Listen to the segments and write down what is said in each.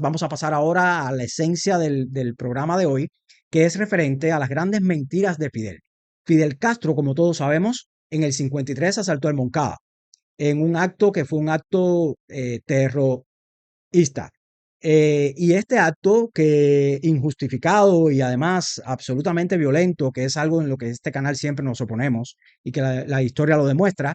Vamos a pasar ahora a la esencia del programa de hoy, que es referente a las grandes mentiras de Fidel. Fidel Castro, como todos sabemos, en el 53 asaltó el Moncada, en un acto que fue un acto terrorista. Y este acto que injustificado y además absolutamente violento, que es algo en lo que este canal siempre nos oponemos y que la historia lo demuestra,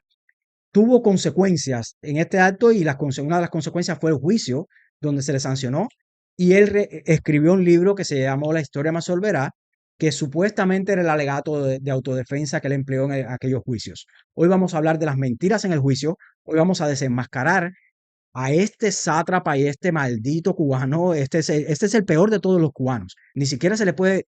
tuvo consecuencias en este acto y una de las consecuencias fue el juicio donde se le sancionó y él escribió un libro que se llamó La historia me absolverá, que supuestamente era el alegato de autodefensa que él empleó en aquellos juicios. Hoy vamos a hablar de las mentiras en el juicio, hoy vamos a desenmascarar a este sátrapa y este maldito cubano. Este es el peor de todos los cubanos. Ni siquiera se le puede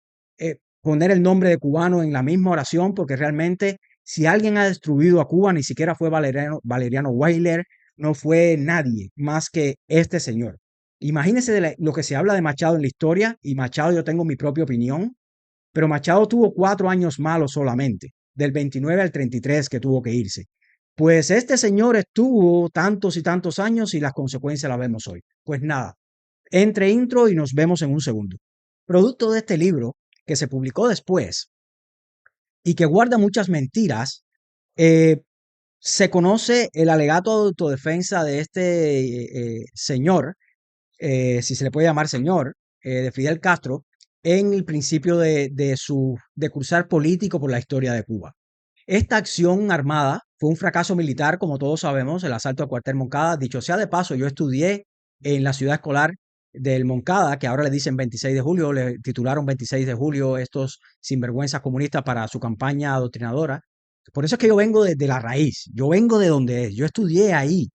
poner el nombre de cubano en la misma oración, porque realmente si alguien ha destruido a Cuba, ni siquiera fue Valeriano Weyler, no fue nadie más que este señor. Imagínense lo que se habla de Machado en la historia, y Machado, yo tengo mi propia opinión, pero Machado tuvo 4 años malos solamente, del 29 al 33 que tuvo que irse. Pues este señor estuvo tantos y tantos años y las consecuencias las vemos hoy. Pues nada, entre intro y nos vemos en un segundo. Producto de este libro, que se publicó después y que guarda muchas mentiras, eh, se conoce el alegato de autodefensa de este señor, si se le puede llamar señor, de Fidel Castro, en el principio de cursar político por la historia de Cuba. Esta acción armada fue un fracaso militar, como todos sabemos, el asalto al cuartel Moncada. Dicho sea de paso, yo estudié en la ciudad escolar del Moncada, que ahora le dicen 26 de julio, le titularon 26 de julio estos sinvergüenzas comunistas para su campaña adoctrinadora. Por eso es que yo vengo de la raíz, yo vengo de donde es, yo estudié ahí.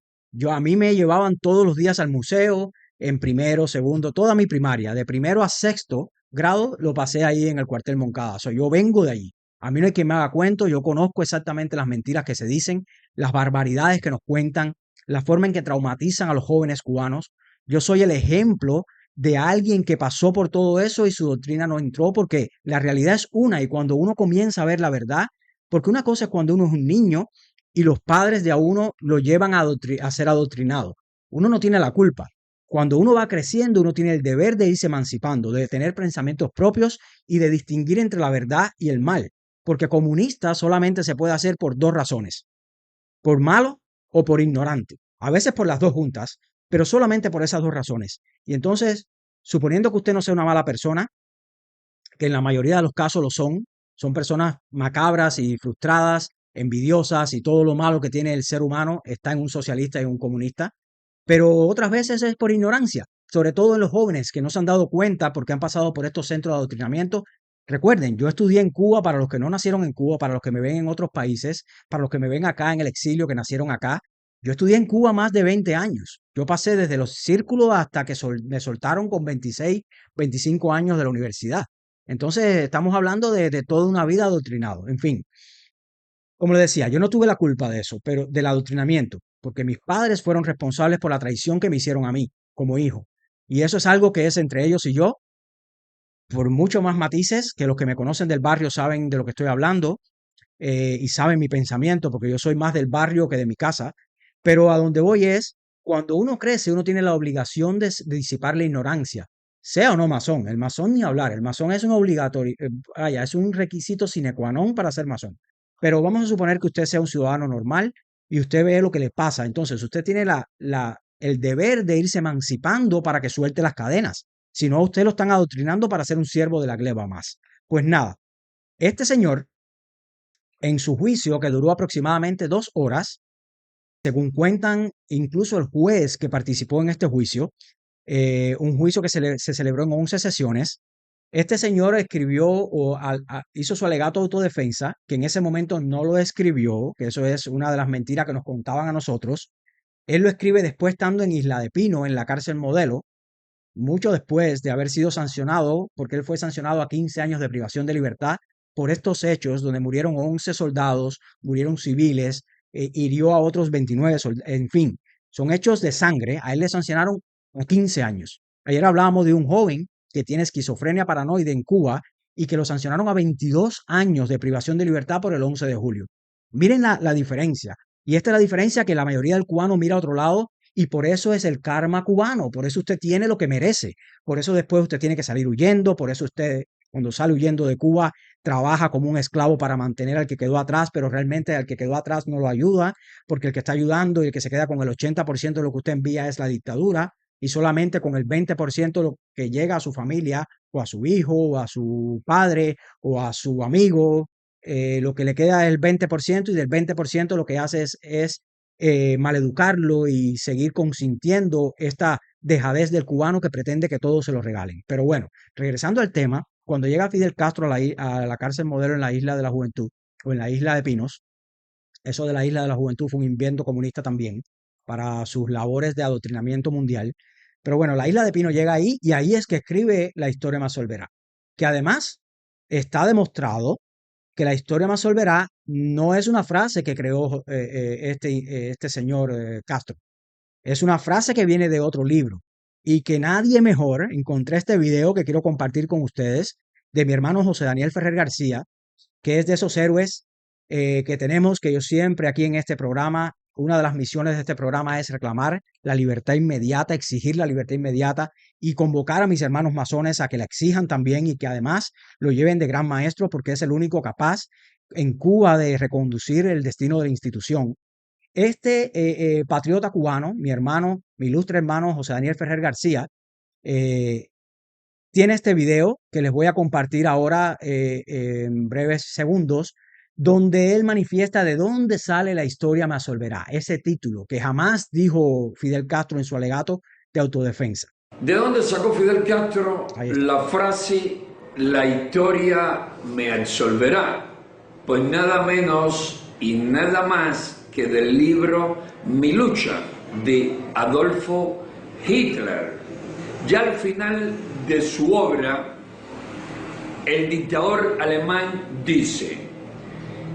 A mí me llevaban todos los días al museo, en primero, segundo, toda mi primaria, de primero a sexto grado, lo pasé ahí en el cuartel Moncada. Yo vengo de ahí. A mí no hay quien me haga cuento, yo conozco exactamente las mentiras que se dicen, las barbaridades que nos cuentan, la forma en que traumatizan a los jóvenes cubanos. Yo soy el ejemplo de alguien que pasó por todo eso y su doctrina no entró, porque la realidad es una, y cuando uno comienza a ver la verdad, porque una cosa es cuando uno es un niño y los padres de a uno lo llevan a ser adoctrinado. Uno no tiene la culpa. Cuando uno va creciendo, uno tiene el deber de irse emancipando, de tener pensamientos propios y de distinguir entre la verdad y el mal. Porque comunista solamente se puede hacer por dos razones: por malo o por ignorante. A veces por las dos juntas, pero solamente por esas dos razones. Y entonces, suponiendo que usted no sea una mala persona, que en la mayoría de los casos lo son personas macabras y frustradas, envidiosas, y todo lo malo que tiene el ser humano está en un socialista y en un comunista, pero otras veces es por ignorancia, sobre todo en los jóvenes que no se han dado cuenta porque han pasado por estos centros de adoctrinamiento. Recuerden, yo estudié en Cuba, para los que no nacieron en Cuba, para los que me ven en otros países, para los que me ven acá en el exilio, que nacieron acá. Yo estudié en Cuba más de 20 años. Yo pasé desde los círculos hasta que me soltaron con 26, 25 años de la universidad. Entonces, estamos hablando de toda una vida adoctrinado. En fin, como le decía, yo no tuve la culpa de eso, pero del adoctrinamiento, porque mis padres fueron responsables por la traición que me hicieron a mí como hijo. Y eso es algo que es entre ellos y yo, por mucho más matices, que los que me conocen del barrio saben de lo que estoy hablando, y saben mi pensamiento, porque yo soy más del barrio que de mi casa. Pero a donde voy es, cuando uno crece, uno tiene la obligación de disipar la ignorancia, sea o no masón. El masón ni hablar, el masón es un obligatorio, es un requisito sine qua non para ser masón. Pero vamos a suponer que usted sea un ciudadano normal y usted ve lo que le pasa. Entonces, usted tiene el deber de irse emancipando para que suelte las cadenas. Si no, a usted lo están adoctrinando para ser un siervo de la gleba más. Pues nada, este señor, en su juicio, que duró aproximadamente 2 horas, según cuentan incluso el juez que participó en este juicio, un juicio que se celebró en 11 sesiones, este señor escribió hizo su alegato de autodefensa, que en ese momento no lo escribió, que eso es una de las mentiras que nos contaban a nosotros. Él lo escribe después, estando en Isla de Pino, en la cárcel Modelo, mucho después de haber sido sancionado, porque él fue sancionado a 15 años de privación de libertad por estos hechos, donde murieron 11 soldados, murieron civiles, hirió a otros 29 soldados, en fin, son hechos de sangre. A él le sancionaron a 15 años. Ayer hablábamos de un joven que tiene esquizofrenia paranoide en Cuba y que lo sancionaron a 22 años de privación de libertad por el 11 de julio. Miren la diferencia. Y esta es la diferencia, que la mayoría del cubano mira a otro lado Y por eso es el karma cubano, por eso usted tiene lo que merece, por eso después usted tiene que salir huyendo, por eso usted cuando sale huyendo de Cuba trabaja como un esclavo para mantener al que quedó atrás, pero realmente al que quedó atrás no lo ayuda, porque el que está ayudando y el que se queda con el 80% de lo que usted envía es la dictadura, y solamente con el 20% lo que llega a su familia o a su hijo o a su padre o a su amigo, lo que le queda es el 20% y del 20% lo que hace es maleducarlo y seguir consintiendo esta dejadez del cubano que pretende que todos se lo regalen. Pero bueno, regresando al tema, cuando llega Fidel Castro a la cárcel modelo en la isla de la Juventud o en la isla de Pinos, eso de la isla de la Juventud fue un invento comunista también para sus labores de adoctrinamiento mundial. Pero bueno, la isla de Pinos llega ahí y ahí es que escribe La historia más volverá, que además está demostrado que la historia más volverá no es una frase que creó este señor Castro. Es una frase que viene de otro libro y que nadie mejor, encontré este video que quiero compartir con ustedes, de mi hermano José Daniel Ferrer García, que es de esos héroes que tenemos, que yo siempre aquí en este programa, una de las misiones de este programa es reclamar la libertad inmediata, exigir la libertad inmediata y convocar a mis hermanos masones a que la exijan también y que además lo lleven de gran maestro porque es el único capaz en Cuba de reconducir el destino de la institución. Este patriota cubano, mi hermano, mi ilustre hermano José Daniel Ferrer García, eh, tiene este video que les voy a compartir ahora en breves segundos, donde él manifiesta de dónde sale la historia me absolverá, ese título que jamás dijo Fidel Castro en su alegato de autodefensa. ¿De dónde sacó Fidel Castro Ahí está. la frase la historia me absolverá? Pues nada menos y nada más que del libro Mi lucha de Adolfo Hitler. Ya al final de su obra, el dictador alemán dice,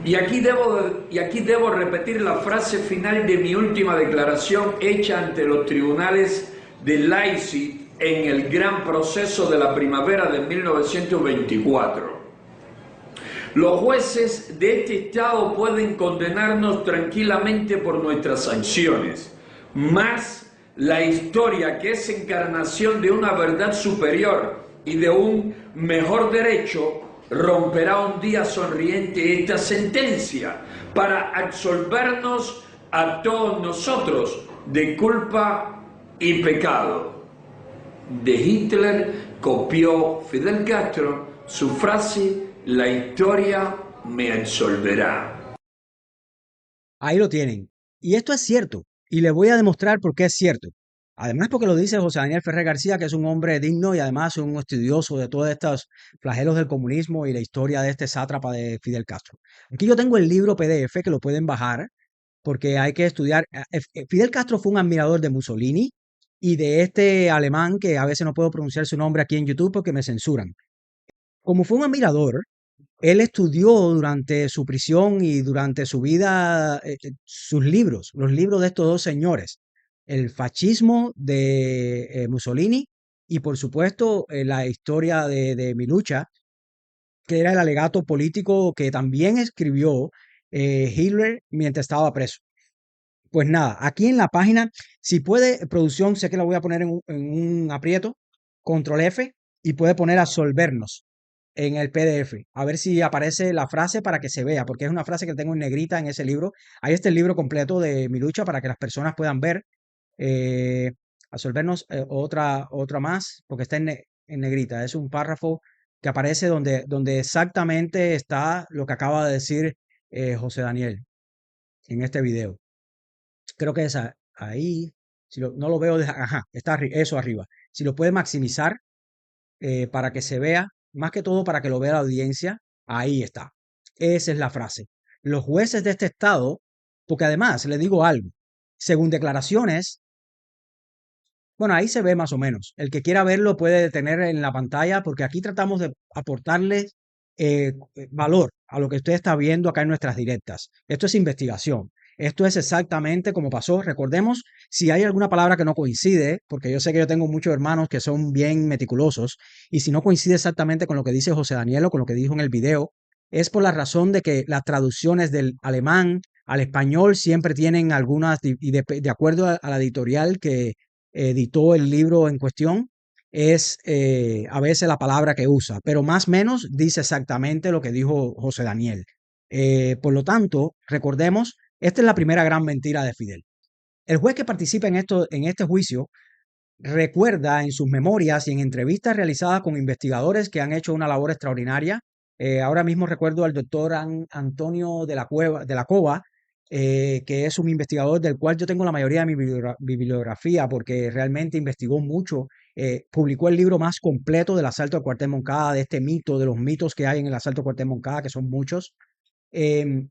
y aquí debo repetir la frase final de mi última declaración hecha ante los tribunales de Leipzig en el gran proceso de la primavera de 1924. Los jueces de este Estado pueden condenarnos tranquilamente por nuestras acciones, mas la historia, que es encarnación de una verdad superior y de un mejor derecho, romperá un día sonriente esta sentencia para absolvernos a todos nosotros de culpa y pecado. De Hitler copió Fidel Castro su frase, la historia me absolverá. Ahí lo tienen. Y esto es cierto. Y les voy a demostrar por qué es cierto. Además porque lo dice José Daniel Ferrer García, que es un hombre digno y además un estudioso de todos estos flagelos del comunismo y la historia de este sátrapa de Fidel Castro. Aquí yo tengo el libro PDF que lo pueden bajar porque hay que estudiar. Fidel Castro fue un admirador de Mussolini y de este alemán que a veces no puedo pronunciar su nombre aquí en YouTube porque me censuran. Como fue un admirador, él estudió durante su prisión y durante su vida sus libros, los libros de estos dos señores, el fascismo de Mussolini y por supuesto la historia de mi lucha, que era el alegato político que también escribió Hitler mientras estaba preso. Pues nada, aquí en la página, si puede, producción, sé que la voy a poner en un aprieto, control F, y puede poner absolvernos en el PDF. A ver si aparece la frase para que se vea, porque es una frase que tengo en negrita en ese libro. Ahí está el libro completo de mi lucha para que las personas puedan ver. Eh, absolvernos otra más, porque está en negrita. Es un párrafo que aparece donde exactamente está lo que acaba de decir José Daniel en este video. Creo que es ahí. Si no lo veo, ajá, está eso arriba. Si lo puede maximizar para que se vea, más que todo para que lo vea la audiencia, ahí está. Esa es la frase. Los jueces de este estado, porque además le digo algo, según declaraciones, bueno, ahí se ve más o menos. El que quiera verlo puede tener en la pantalla, porque aquí tratamos de aportarle valor a lo que usted está viendo acá en nuestras directas. Esto es investigación. Esto es exactamente como pasó. Recordemos, si hay alguna palabra que no coincide, porque yo sé que yo tengo muchos hermanos que son bien meticulosos, y si no coincide exactamente con lo que dice José Daniel o con lo que dijo en el video, es por la razón de que las traducciones del alemán al español siempre tienen algunas, y de acuerdo a la editorial que editó el libro en cuestión, es a veces la palabra que usa, pero más o menos dice exactamente lo que dijo José Daniel. Por lo tanto, recordemos, esta es la primera gran mentira de Fidel. El juez que participa en este juicio recuerda en sus memorias y en entrevistas realizadas con investigadores que han hecho una labor extraordinaria. Ahora mismo recuerdo al doctor Antonio de la Cova, que es un investigador del cual yo tengo la mayoría de mi bibliografía porque realmente investigó mucho. Publicó el libro más completo del asalto al cuartel Moncada, de este mito, de los mitos que hay en el asalto al cuartel Moncada, que son muchos. Em,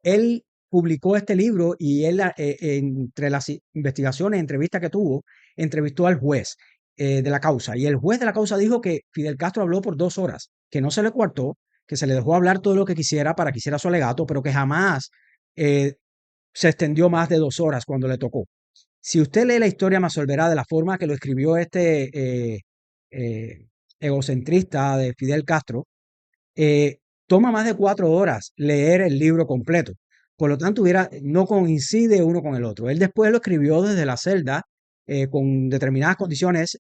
Él publicó este libro y él, entre las investigaciones, entrevistas que tuvo, entrevistó al juez de la causa. Y el juez de la causa dijo que Fidel Castro habló por 2 horas, que no se le coartó, que se le dejó hablar todo lo que quisiera para que hiciera su alegato, pero que jamás eh, se extendió más de 2 horas cuando le tocó. Si usted lee la historia, me absolverá de la forma que lo escribió este eh, egocentrista de Fidel Castro. eh, Toma más de 4 horas leer el libro completo. Por lo tanto, no coincide uno con el otro. Él después lo escribió desde la celda con determinadas condiciones.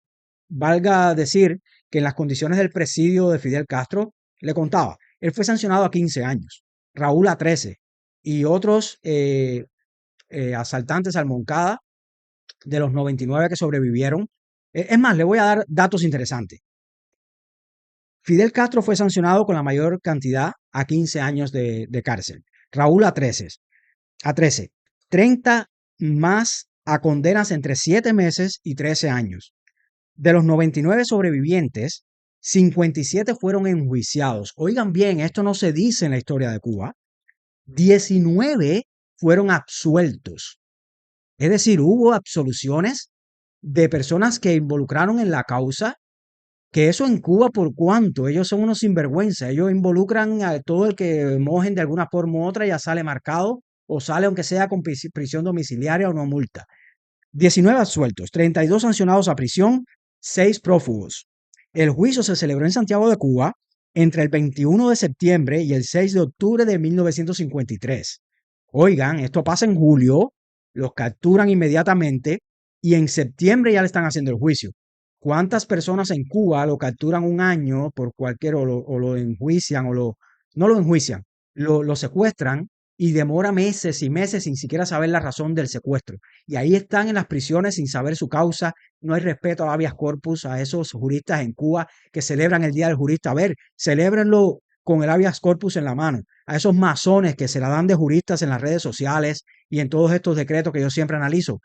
Valga decir que en las condiciones del presidio de Fidel Castro, le contaba, él fue sancionado a 15 años, Raúl a 13 y otros asaltantes al Moncada de los 99 que sobrevivieron. Es más, le voy a dar datos interesantes. Fidel Castro fue sancionado con la mayor cantidad a 15 años de cárcel. Raúl a 13. 30 más a condenas entre 7 meses y 13 años. De los 99 sobrevivientes, 57 fueron enjuiciados. Oigan bien, esto no se dice en la historia de Cuba. 19 fueron absueltos. Es decir, hubo absoluciones de personas que involucraron en la causa, que eso en Cuba, por cuanto ellos son unos sinvergüenza, ellos involucran a todo el que mojen de alguna forma u otra, ya sale marcado o sale aunque sea con prisión domiciliaria o no multa. 19 absueltos, 32 sancionados a prisión, 6 prófugos. El juicio se celebró en Santiago de Cuba entre el 21 de septiembre y el 6 de octubre de 1953. Oigan, esto pasa en julio, los capturan inmediatamente y en septiembre ya le están haciendo el juicio. ¿Cuántas personas en Cuba lo capturan un año por cualquier, o lo enjuician, no lo enjuician, lo secuestran y demora meses y meses sin siquiera saber la razón del secuestro? Y ahí están en las prisiones sin saber su causa. No hay respeto al habeas corpus, a esos juristas en Cuba que celebran el Día del Jurista. A ver, celébrenlo con el habeas corpus en la mano. A esos masones que se la dan de juristas en las redes sociales y en todos estos decretos que yo siempre analizo.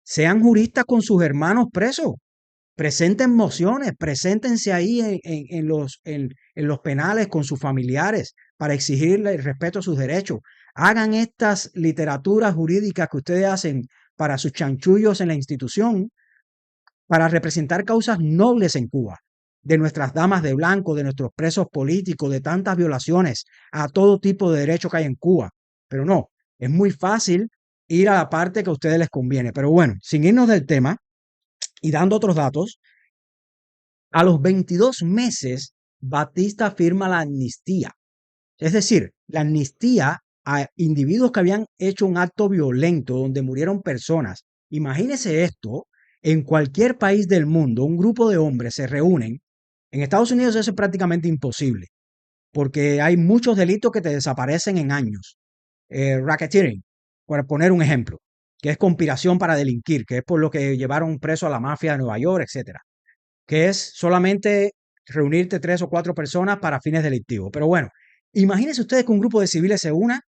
Sean juristas con sus hermanos presos. Presenten mociones, preséntense ahí en los penales con sus familiares para exigirle el respeto a sus derechos. Hagan estas literaturas jurídicas que ustedes hacen para sus chanchullos en la institución, para representar causas nobles en Cuba, de nuestras damas de blanco, de nuestros presos políticos, de tantas violaciones a todo tipo de derecho que hay en Cuba. Pero no, es muy fácil ir a la parte que a ustedes les conviene. Pero bueno, sin irnos del tema y dando otros datos, a los 22 meses, Batista firma la amnistía. Es decir, la amnistía a individuos que habían hecho un acto violento donde murieron personas. Imagínese esto, en cualquier país del mundo, un grupo de hombres se reúnen. En Estados Unidos eso es prácticamente imposible, porque hay muchos delitos que te desaparecen en años. Racketeering, por poner un ejemplo, que es conspiración para delinquir, que es por lo que llevaron preso a la mafia de Nueva York, etcétera, que es solamente reunirte 3 o 4 personas para fines delictivos. Pero bueno, imagínense ustedes que un grupo de civiles se una,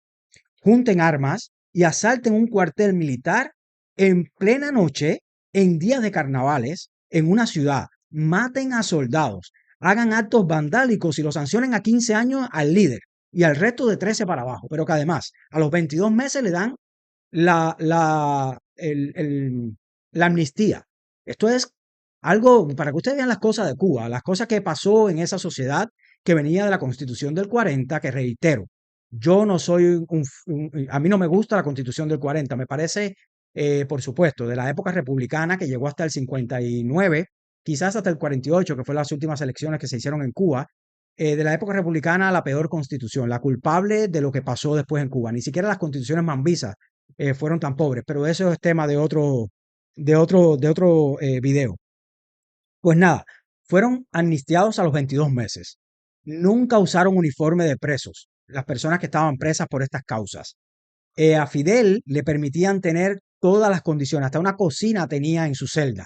junten armas y asalten un cuartel militar en plena noche, en días de carnavales, en una ciudad, maten a soldados, hagan actos vandálicos y los sancionen a 15 años al líder y al resto de 13 para abajo, pero que además a los 22 meses le dan la, la, la amnistía. Esto es algo para que ustedes vean las cosas de Cuba, las cosas que pasó en esa sociedad que venía de la Constitución del 40, que reitero, yo no soy a mí no me gusta la Constitución del 40, me parece, por supuesto, de la época republicana que llegó hasta el 59, quizás hasta el 48, que fue las últimas elecciones que se hicieron en Cuba. de la época republicana la peor constitución, la culpable de lo que pasó después en Cuba. Ni siquiera las constituciones mambisas fueron tan pobres, pero eso es tema de otro video. Pues nada, fueron amnistiados a los 22 meses. Nunca usaron uniforme de presos, las personas que estaban presas por estas causas. A Fidel le permitían tener todas las condiciones, hasta una cocina tenía en su celda,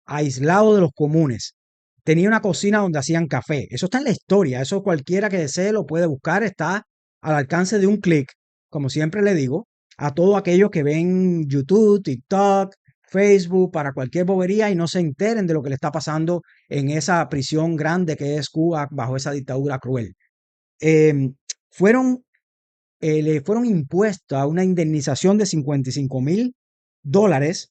aislado de los comunes. Tenía una cocina donde hacían café. Eso está en la historia, eso cualquiera que desee lo puede buscar, está al alcance de un clic, como siempre le digo, a todos aquellos que ven YouTube, TikTok, Facebook, para cualquier bobería y no se enteren de lo que le está pasando en esa prisión grande que es Cuba bajo esa dictadura cruel. Em, fueron Le fueron impuestas una indemnización de $55,000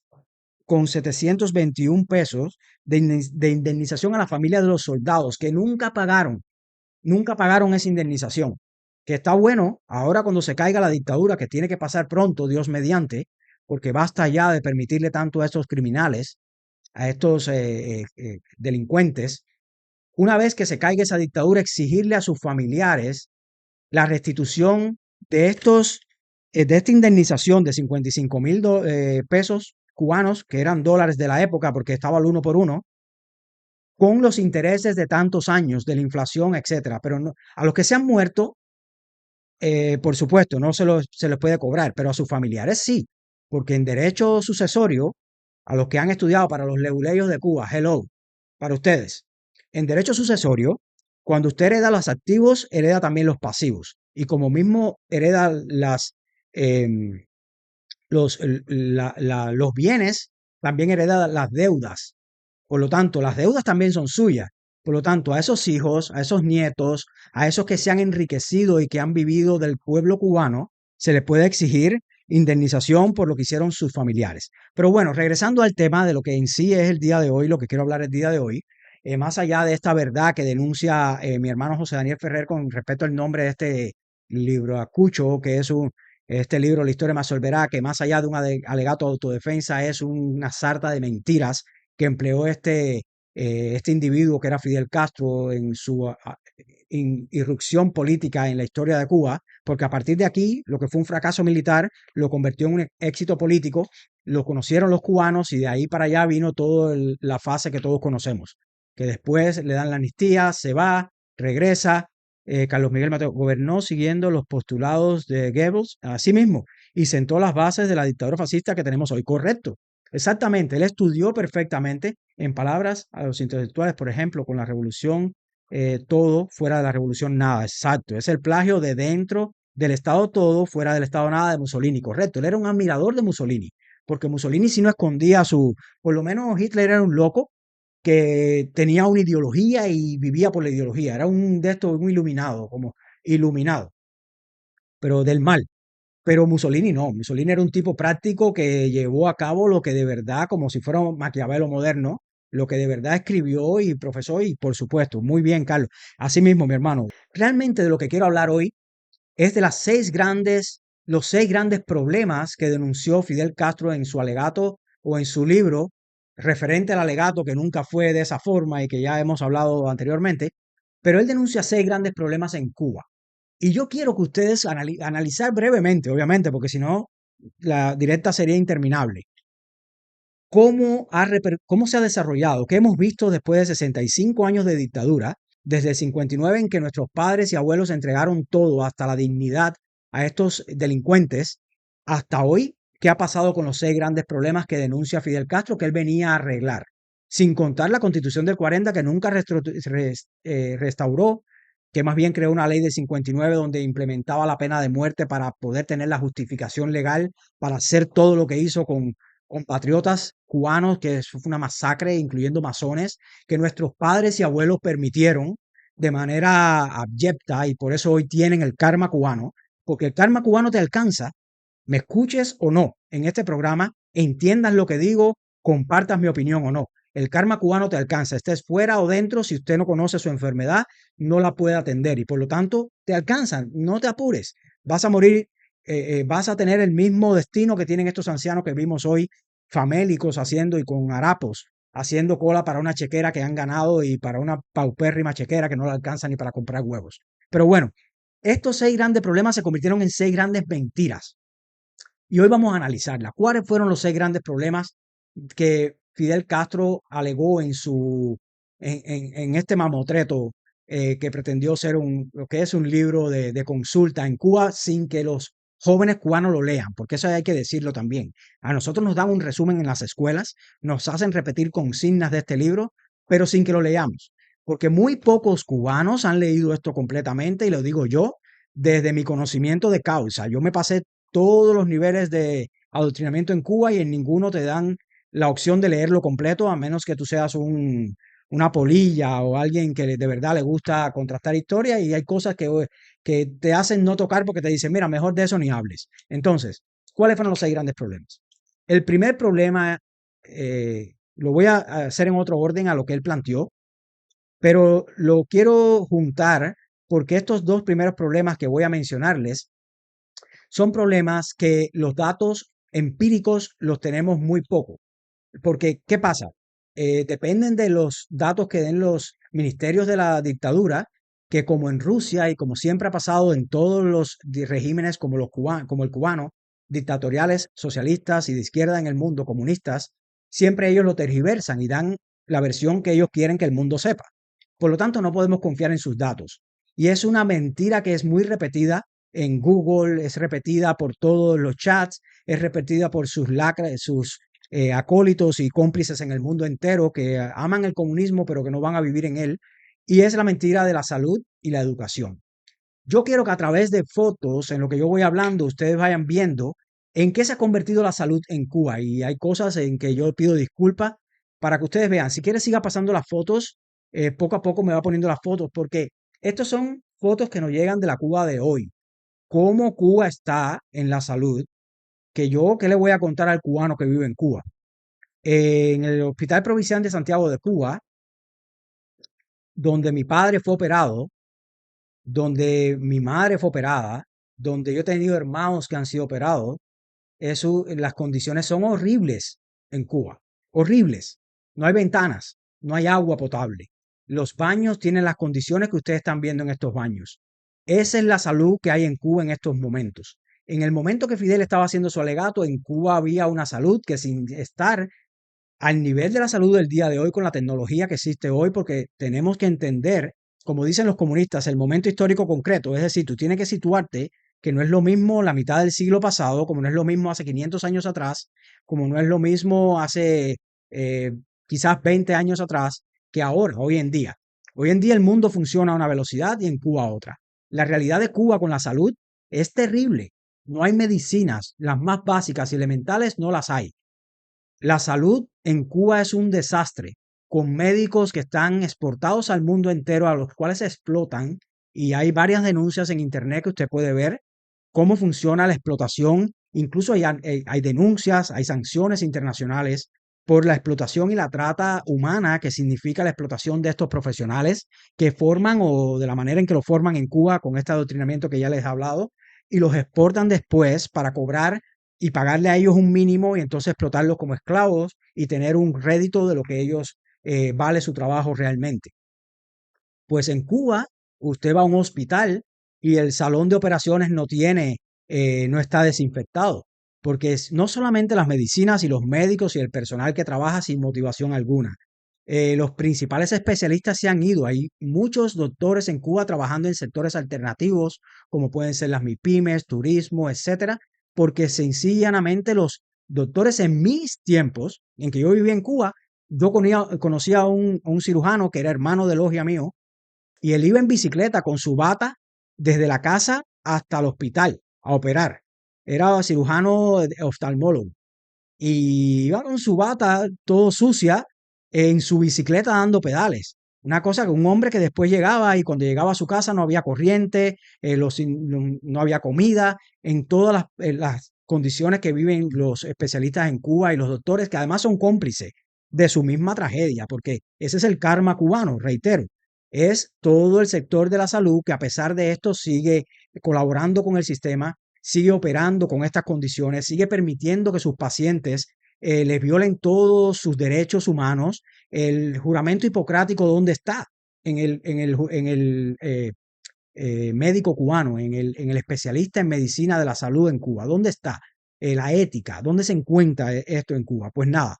con 721 pesos de indemnización a la familia de los soldados que nunca pagaron esa indemnización. Que está bueno, ahora cuando se caiga la dictadura, que tiene que pasar pronto, Dios mediante, porque basta ya de permitirle tanto a estos criminales, a estos delincuentes, una vez que se caiga esa dictadura, exigirle a sus familiares la restitución de esta indemnización de 55,000 pesos cubanos, que eran dólares de la época porque estaba al uno por uno, con los intereses de tantos años, de la inflación, etcétera. Pero a los que se han muerto, por supuesto, no se les puede cobrar, pero a sus familiares sí, porque en derecho sucesorio, a los que han estudiado para los leguleyos de Cuba, hello, para ustedes, en derecho sucesorio, cuando usted hereda los activos, hereda también los pasivos. Y como mismo hereda em, los bienes, también hereda las deudas. Por lo tanto, las deudas también son suyas. Por lo tanto, a esos hijos, a esos nietos, a esos que se han enriquecido y que han vivido del pueblo cubano, se les puede exigir indemnización por lo que hicieron sus familiares. Pero bueno, regresando al tema de lo que en sí es el día de hoy, lo que quiero hablar el día de hoy, más allá de esta verdad que denuncia mi hermano José Daniel Ferrer con respecto al nombre de este libro, Acucho, que es este libro, La historia me absolverá, que más allá de un alegato de autodefensa es una sarta de mentiras que empleó este individuo que era Fidel Castro en su irrupción política en la historia de Cuba, porque a partir de aquí, lo que fue un fracaso militar lo convirtió en un éxito político, lo conocieron los cubanos y de ahí para allá vino toda la fase que todos conocemos, que después le dan la amnistía, se va, regresa. Carlos Miguel Mateo gobernó siguiendo los postulados de Goebbels, así mismo, y sentó las bases de la dictadura fascista que tenemos hoy. Correcto. Exactamente, él estudió perfectamente, en palabras a los intelectuales, por ejemplo, con la revolución, todo, fuera de la revolución nada, exacto, es el plagio de dentro del Estado todo, fuera del Estado nada de Mussolini, correcto, él era un admirador de Mussolini, porque Mussolini sí no escondía por lo menos Hitler era un loco que tenía una ideología y vivía por la ideología, era un de estos, un iluminado, como iluminado, pero del mal. Pero Mussolini no, Mussolini era un tipo práctico que llevó a cabo lo que de verdad, como si fuera un Maquiavelo moderno, lo que de verdad escribió y profesó y por supuesto, muy bien, Carlos. Así mismo, mi hermano, realmente de lo que quiero hablar hoy es de los 6 grandes problemas que denunció Fidel Castro en su alegato o en su libro referente al alegato que nunca fue de esa forma y que ya hemos hablado anteriormente, pero él denuncia 6 grandes problemas en Cuba. Y yo quiero que ustedes analizar brevemente, obviamente, porque si no, la directa sería interminable. ¿Cómo se ha desarrollado? ¿Qué hemos visto después de 65 años de dictadura? Desde el 59 en que nuestros padres y abuelos entregaron todo, hasta la dignidad, a estos delincuentes, hasta hoy, ¿qué ha pasado con los 6 grandes problemas que denuncia Fidel Castro que él venía a arreglar? Sin contar la Constitución del 40 que nunca restauró, que más bien creó una ley del 59 donde implementaba la pena de muerte para poder tener la justificación legal para hacer todo lo que hizo con compatriotas cubanos, que eso fue una masacre, incluyendo masones, que nuestros padres y abuelos permitieron de manera abyecta y por eso hoy tienen el karma cubano, porque el karma cubano te alcanza, me escuches o no en este programa, entiendas lo que digo, compartas mi opinión o no. El karma cubano te alcanza, estés fuera o dentro, si usted no conoce su enfermedad, no la puede atender y por lo tanto te alcanzan, no te apures, vas a morir, vas a tener el mismo destino que tienen estos ancianos que vimos hoy, famélicos haciendo y con harapos haciendo cola para una chequera que han ganado y para una paupérrima chequera que no le alcanza ni para comprar huevos. Pero bueno, estos 6 grandes problemas se convirtieron en 6 grandes mentiras. Y hoy vamos a analizarlas. ¿Cuáles fueron los 6 grandes problemas que Fidel Castro alegó en este mamotreto que pretendió ser lo que es un libro de consulta en Cuba sin que los jóvenes cubanos lo lean? Porque eso hay que decirlo también. A nosotros nos dan un resumen en las escuelas, nos hacen repetir consignas de este libro, pero sin que lo leamos. Porque muy pocos cubanos han leído esto completamente, y lo digo yo desde mi conocimiento de causa. Yo me pasé todos los niveles de adoctrinamiento en Cuba y en ninguno te dan la opción de leerlo completo, a menos que tú seas una polilla o alguien que de verdad le gusta contrastar historia, y hay cosas que te hacen no tocar porque te dicen, mira, mejor de eso ni hables. Entonces, ¿cuáles fueron los 6 grandes problemas? El primer problema, lo voy a hacer en otro orden a lo que él planteó, pero lo quiero juntar porque estos 2 primeros problemas que voy a mencionarles son problemas que los datos empíricos los tenemos muy poco. Porque, ¿qué pasa? Dependen de los datos que den los ministerios de la dictadura, que como en Rusia y como siempre ha pasado en todos los regímenes como, como el cubano, dictatoriales, socialistas y de izquierda en el mundo, comunistas, siempre ellos lo tergiversan y dan la versión que ellos quieren que el mundo sepa. Por lo tanto, no podemos confiar en sus datos. Y es una mentira que es muy repetida en Google, es repetida por todos los chats, es repetida por sus acólitos y cómplices en el mundo entero que aman el comunismo pero que no van a vivir en él, y es la mentira de la salud y la educación. Yo quiero que a través de fotos, en lo que yo voy hablando, ustedes vayan viendo en qué se ha convertido la salud en Cuba, y hay cosas en que yo pido disculpas para que ustedes vean. Si quieres siga pasando las fotos, poco a poco me va poniendo las fotos, porque estas son fotos que nos llegan de la Cuba de hoy. Cómo Cuba está en la salud, ¿qué le voy a contar al cubano que vive en Cuba? En el Hospital Provincial de Santiago de Cuba, donde mi padre fue operado, donde mi madre fue operada, donde yo he tenido hermanos que han sido operados, las condiciones son horribles en Cuba, horribles. No hay ventanas, no hay agua potable. Los baños tienen las condiciones que ustedes están viendo en estos baños. Esa es la salud que hay en Cuba en estos momentos. En el momento que Fidel estaba haciendo su alegato, en Cuba había una salud que, sin estar al nivel de la salud del día de hoy con la tecnología que existe hoy, porque tenemos que entender, como dicen los comunistas, el momento histórico concreto. Es decir, tú tienes que situarte que no es lo mismo la mitad del siglo pasado, como no es lo mismo hace 500 años atrás, como no es lo mismo hace eh, quizás 20 años atrás, que ahora, hoy en día. Hoy en día el mundo funciona a una velocidad y en Cuba a otra. La realidad de Cuba con la salud es terrible. No hay medicinas, las más básicas y elementales no las hay. La salud en Cuba es un desastre, con médicos que están exportados al mundo entero, a los cuales se explotan, y hay varias denuncias en internet que usted puede ver cómo funciona la explotación. Incluso hay denuncias, hay sanciones internacionales por la explotación y la trata humana, que significa la explotación de estos profesionales que forman, o de la manera en que lo forman en Cuba con este adoctrinamiento que ya les he hablado, y los exportan después para cobrar y pagarle a ellos un mínimo y entonces explotarlos como esclavos y tener un rédito de lo que ellos vale su trabajo realmente. Pues en Cuba, usted va a un hospital y el salón de operaciones no está desinfectado, porque no solamente las medicinas y los médicos y el personal que trabaja sin motivación alguna. Los principales especialistas se han ido. Hay muchos doctores en Cuba trabajando en sectores alternativos, como pueden ser las MIPIMES, turismo, etcétera, porque sencillamente los doctores en mis tiempos, en que yo vivía en Cuba, yo conocía a un cirujano que era hermano de logia mío, y él iba en bicicleta con su bata desde la casa hasta el hospital a operar. Era cirujano oftalmólogo. Y iba con su bata todo sucia en su bicicleta dando pedales. Una cosa que un hombre que después llegaba, y cuando llegaba a su casa no había corriente, no había comida, en todas las condiciones que viven los especialistas en Cuba y los doctores, que además son cómplices de su misma tragedia, porque ese es el karma cubano, reitero. Es todo el sector de la salud que, a pesar de esto, sigue colaborando con el sistema, sigue operando con estas condiciones, sigue permitiendo que sus pacientes les violen todos sus derechos humanos. El juramento hipocrático, ¿dónde está? En el médico cubano, en el especialista en medicina de la salud en Cuba. ¿Dónde está? La ética, ¿dónde se encuentra esto en Cuba? Pues nada,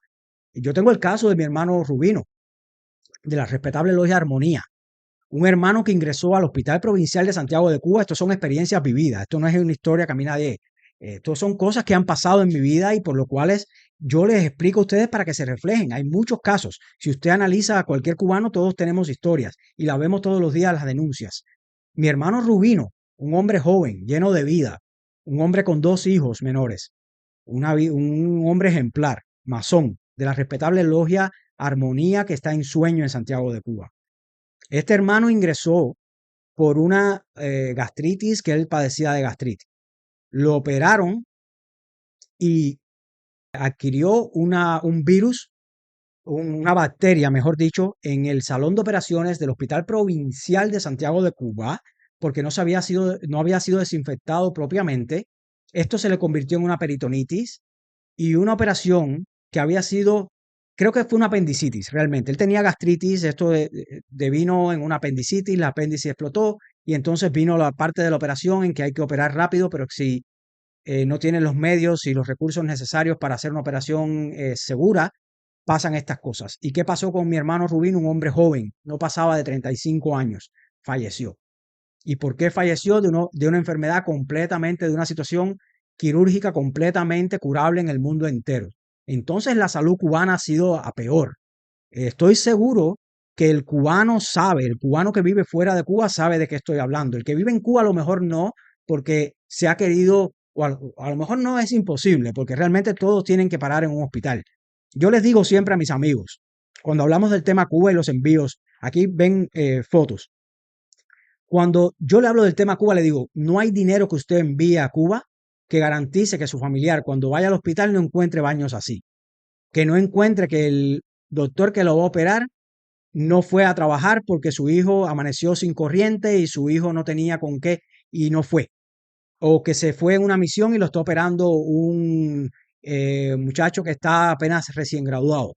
yo tengo el caso de mi hermano Rubino, de la respetable Logia Armonía, un hermano que ingresó al Hospital Provincial de Santiago de Cuba. Esto son experiencias vividas, esto no es una historia que a mí nadie, esto son cosas que han pasado en mi vida y por lo cuales yo les explico a ustedes para que se reflejen. Hay muchos casos. Si usted analiza a cualquier cubano, todos tenemos historias y la vemos todos los días las denuncias. Mi hermano Rubino, un hombre joven, lleno de vida, un hombre con 2 hijos menores, un hombre ejemplar, masón, de la respetable Logia Armonía que está en Sueño en Santiago de Cuba. Este hermano ingresó por una gastritis, que él padecía de gastritis. Lo operaron y adquirió un virus, una bacteria, mejor dicho, en el salón de operaciones del Hospital Provincial de Santiago de Cuba, porque no había sido desinfectado propiamente. Esto se le convirtió en una peritonitis y una operación que había sido, creo que fue una apendicitis realmente. Él tenía gastritis, esto devino en una apendicitis, la apéndice explotó y entonces vino la parte de la operación en que hay que operar rápido, pero si no tienen los medios y los recursos necesarios para hacer una operación segura, pasan estas cosas. ¿Y qué pasó con mi hermano Rubín? Un hombre joven, no pasaba de 35 años, falleció. ¿Y por qué falleció? De una enfermedad completamente, de una situación quirúrgica completamente curable en el mundo entero. Entonces la salud cubana ha sido a peor. Estoy seguro que el cubano sabe, el cubano que vive fuera de Cuba sabe de qué estoy hablando. El que vive en Cuba a lo mejor no, porque se ha querido, o a lo mejor no es imposible, porque realmente todos tienen que parar en un hospital. Yo les digo siempre a mis amigos, cuando hablamos del tema Cuba y los envíos, aquí ven fotos. Cuando yo le hablo del tema Cuba, le digo, no hay dinero que usted envíe a Cuba que garantice que su familiar cuando vaya al hospital no encuentre baños así, que no encuentre que el doctor que lo va a operar no fue a trabajar porque su hijo amaneció sin corriente y su hijo no tenía con qué y no fue. O que se fue en una misión y lo está operando un muchacho que está apenas recién graduado.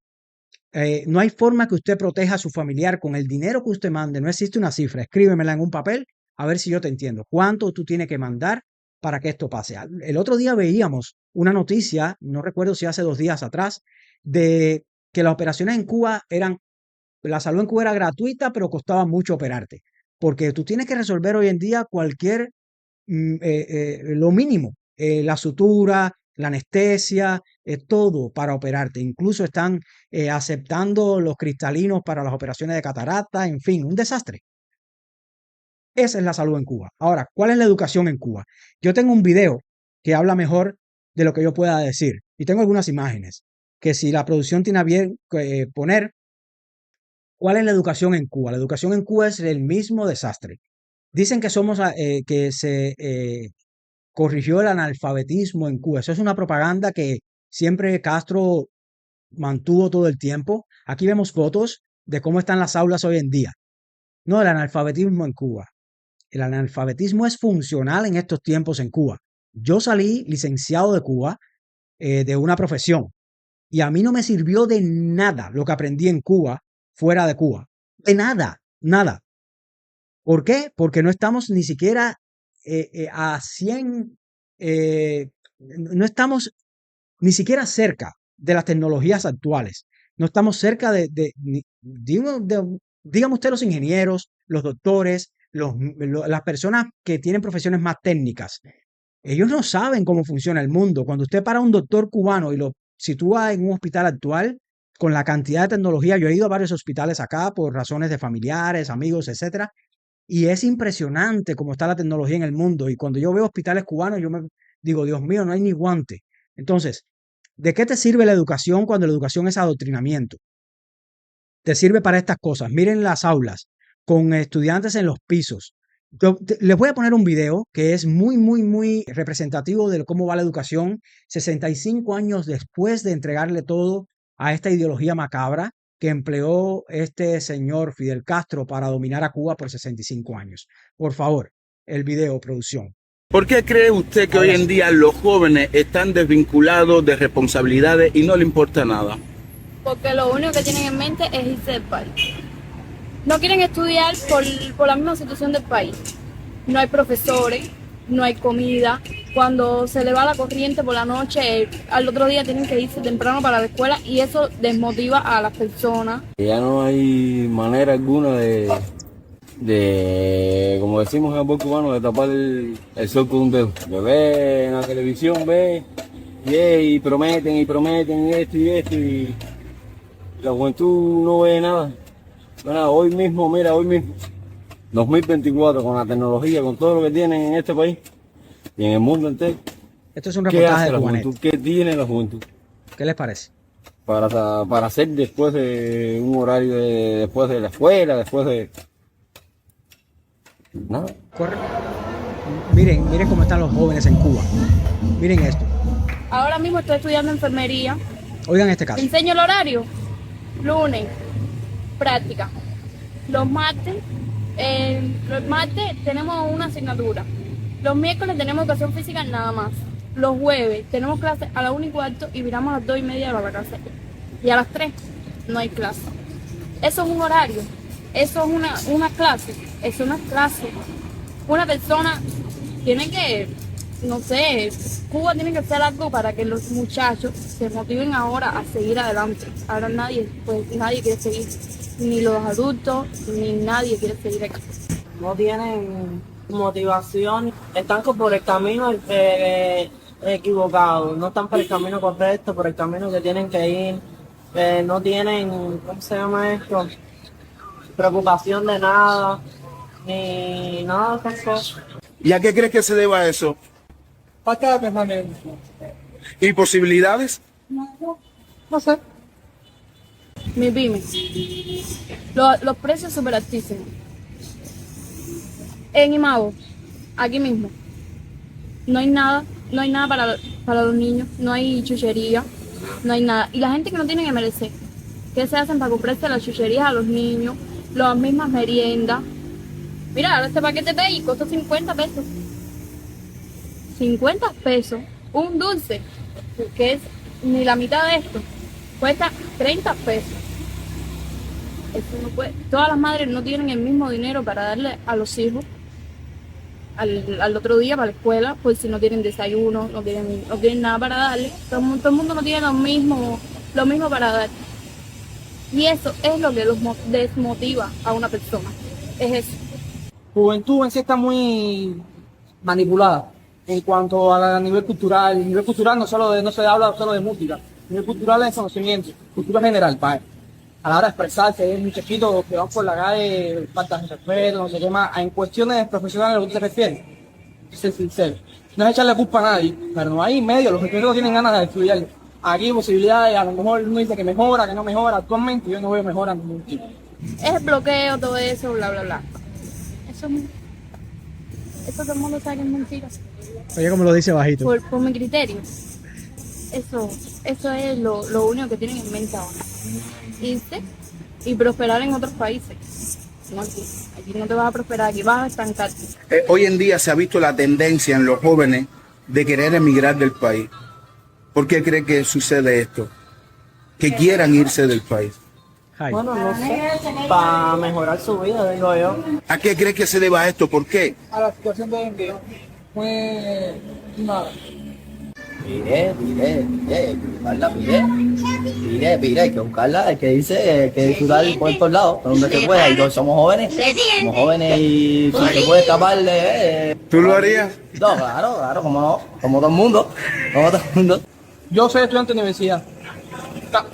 No hay forma que usted proteja a su familiar con el dinero que usted mande. No existe una cifra. Escríbemela en un papel a ver si yo te entiendo. ¿Cuánto tú tienes que mandar para que esto pase? El otro día veíamos una noticia, no recuerdo si hace 2 días atrás, de que las operaciones en Cuba la salud en Cuba era gratuita, pero costaba mucho operarte. Porque tú tienes que resolver hoy en día lo mínimo, la sutura, la anestesia, todo para operarte. Incluso están aceptando los cristalinos para las operaciones de catarata, en fin, un desastre. Esa es la salud en Cuba. Ahora, ¿cuál es la educación en Cuba? Yo tengo un video que habla mejor de lo que yo pueda decir y tengo algunas imágenes que si la producción tiene a bien poner, ¿cuál es la educación en Cuba? La educación en Cuba es el mismo desastre. Dicen que que se corrigió el analfabetismo en Cuba. Eso es una propaganda que siempre Castro mantuvo todo el tiempo. Aquí vemos fotos de cómo están las aulas hoy en día. No, el analfabetismo en Cuba. El analfabetismo es funcional en estos tiempos en Cuba. Yo salí licenciado de Cuba, de una profesión, y a mí no me sirvió de nada lo que aprendí en Cuba fuera de Cuba. De nada, nada. ¿Por qué? Porque no estamos ni siquiera a 100, no estamos ni siquiera cerca de las tecnologías actuales. No estamos cerca dígame usted los ingenieros, los doctores, las personas que tienen profesiones más técnicas. Ellos no saben cómo funciona el mundo. Cuando usted para a un doctor cubano y lo sitúa en un hospital actual, con la cantidad de tecnología, yo he ido a varios hospitales acá por razones de familiares, amigos, etcétera, y es impresionante cómo está la tecnología en el mundo. Y cuando yo veo hospitales cubanos, yo me digo, Dios mío, no hay ni guante. Entonces, ¿de qué te sirve la educación cuando la educación es adoctrinamiento? Te sirve para estas cosas. Miren las aulas con estudiantes en los pisos. Les voy a poner un video que es muy, muy, muy representativo de cómo va la educación 65 años después de entregarle todo a esta ideología macabra que empleó este señor Fidel Castro para dominar a Cuba por 65 años. Por favor, el video, producción. ¿Por qué cree usted que hoy Ahora en sí. día los jóvenes están desvinculados de responsabilidades y no le importa nada? Porque lo único que tienen en mente es irse del país. No quieren estudiar por la misma situación del país. No hay profesores, no hay comida. Cuando se le va la corriente por la noche, al otro día tienen que irse temprano para la escuela y eso desmotiva a las personas. Ya no hay manera alguna como decimos en el buen cubano, de tapar el sol con un dedo. De ver en la televisión, ve, y prometen y esto, y la juventud no ve nada. Bueno, hoy mismo, mira, hoy mismo, 2024, con la tecnología, con todo lo que tienen en este país y en el mundo entero, Esto es un ¿qué reportaje hace de la Cubanet. juventud? ¿Qué tiene la juventud? ¿Qué les parece? Para hacer después de un horario, después de la escuela, después de... Nada. Corre. Miren, miren cómo están los jóvenes en Cuba. Miren esto. Ahora mismo estoy estudiando enfermería. Oigan este Te caso. enseño el horario. Lunes, práctica. Los martes tenemos una asignatura. Los miércoles tenemos educación física nada más. Los jueves tenemos clase a la 1:15 y viramos a las 2:30 para la casa. Y a las 3 no hay clase. Eso es un horario. Eso es una clase. Eso no es clase. Una persona tiene que, no sé, Cuba tiene que hacer algo para que los muchachos se motiven ahora a seguir adelante. Ahora nadie quiere seguir. Ni los adultos, ni nadie quiere seguir aquí. No tienen motivación, están por el camino equivocado, no están por el camino correcto, por el camino que tienen que ir, no tienen, ¿cómo se llama esto? Preocupación de nada, ni nada de esas cosas. ¿Y a qué crees que se deba eso? Falta de pensamiento. ¿Y posibilidades? No sé. Mi pyme. Los precios súper altísimos. En Imago, aquí mismo, no hay nada para los niños, no hay chuchería, no hay nada. Y la gente que no tiene MLC, ¿qué se hacen para comprarse las chucherías a los niños, las mismas meriendas? Mira, ahora este paquete de ahí costó 50 pesos. 50 pesos. Un dulce, que es ni la mitad de esto, cuesta 30 pesos. Eso no puede. Todas las madres no tienen el mismo dinero para darle a los hijos al otro día para la escuela, pues si no tienen desayuno, no tienen nada para darle. Todo el mundo no tiene lo mismo para dar. Y eso es lo que los desmotiva a una persona. Es eso. Juventud en sí está muy manipulada en cuanto a nivel cultural. El nivel cultural no se habla solo de música. El nivel cultural es conocimiento, cultura general, ¿vale? A la hora de expresarse, hay muchachitos que van por la calle, faltas de respeto, no sé qué más. En cuestiones profesionales, a lo que te refieres, ser sincero. No es echarle culpa a nadie, pero no hay medios, los estudiantes no tienen ganas de estudiar. Aquí hay posibilidades, a lo mejor uno dice que mejora, que no mejora. Actualmente yo no veo mejora en ningún tipo. Es el bloqueo, todo eso, bla, bla, bla. Eso todo el mundo sabe que es mentira. Oye, como lo dice bajito. Por mi criterio. Eso es lo único que tienen en mente ahora. Irse y prosperar en otros países. No aquí. Aquí no te vas a prosperar, aquí vas a estancarte. Hoy en día se ha visto la tendencia en los jóvenes de querer emigrar del país. ¿Por qué cree que sucede esto? Que quieran irse del país. Ay, Bueno, no sé, para mejorar su vida, digo yo. ¿A qué cree que se deba esto? ¿Por qué? A la situación de hoy en día, pues nada. Pire, hay que buscarla, hay que irse, hay que disfrutar por todos lados, por donde se pueda. Y todos somos jóvenes y si se puede escapar de... ¿Tú lo harías? No, claro, como no, como todo el mundo, como todo el mundo. Yo soy estudiante de universidad.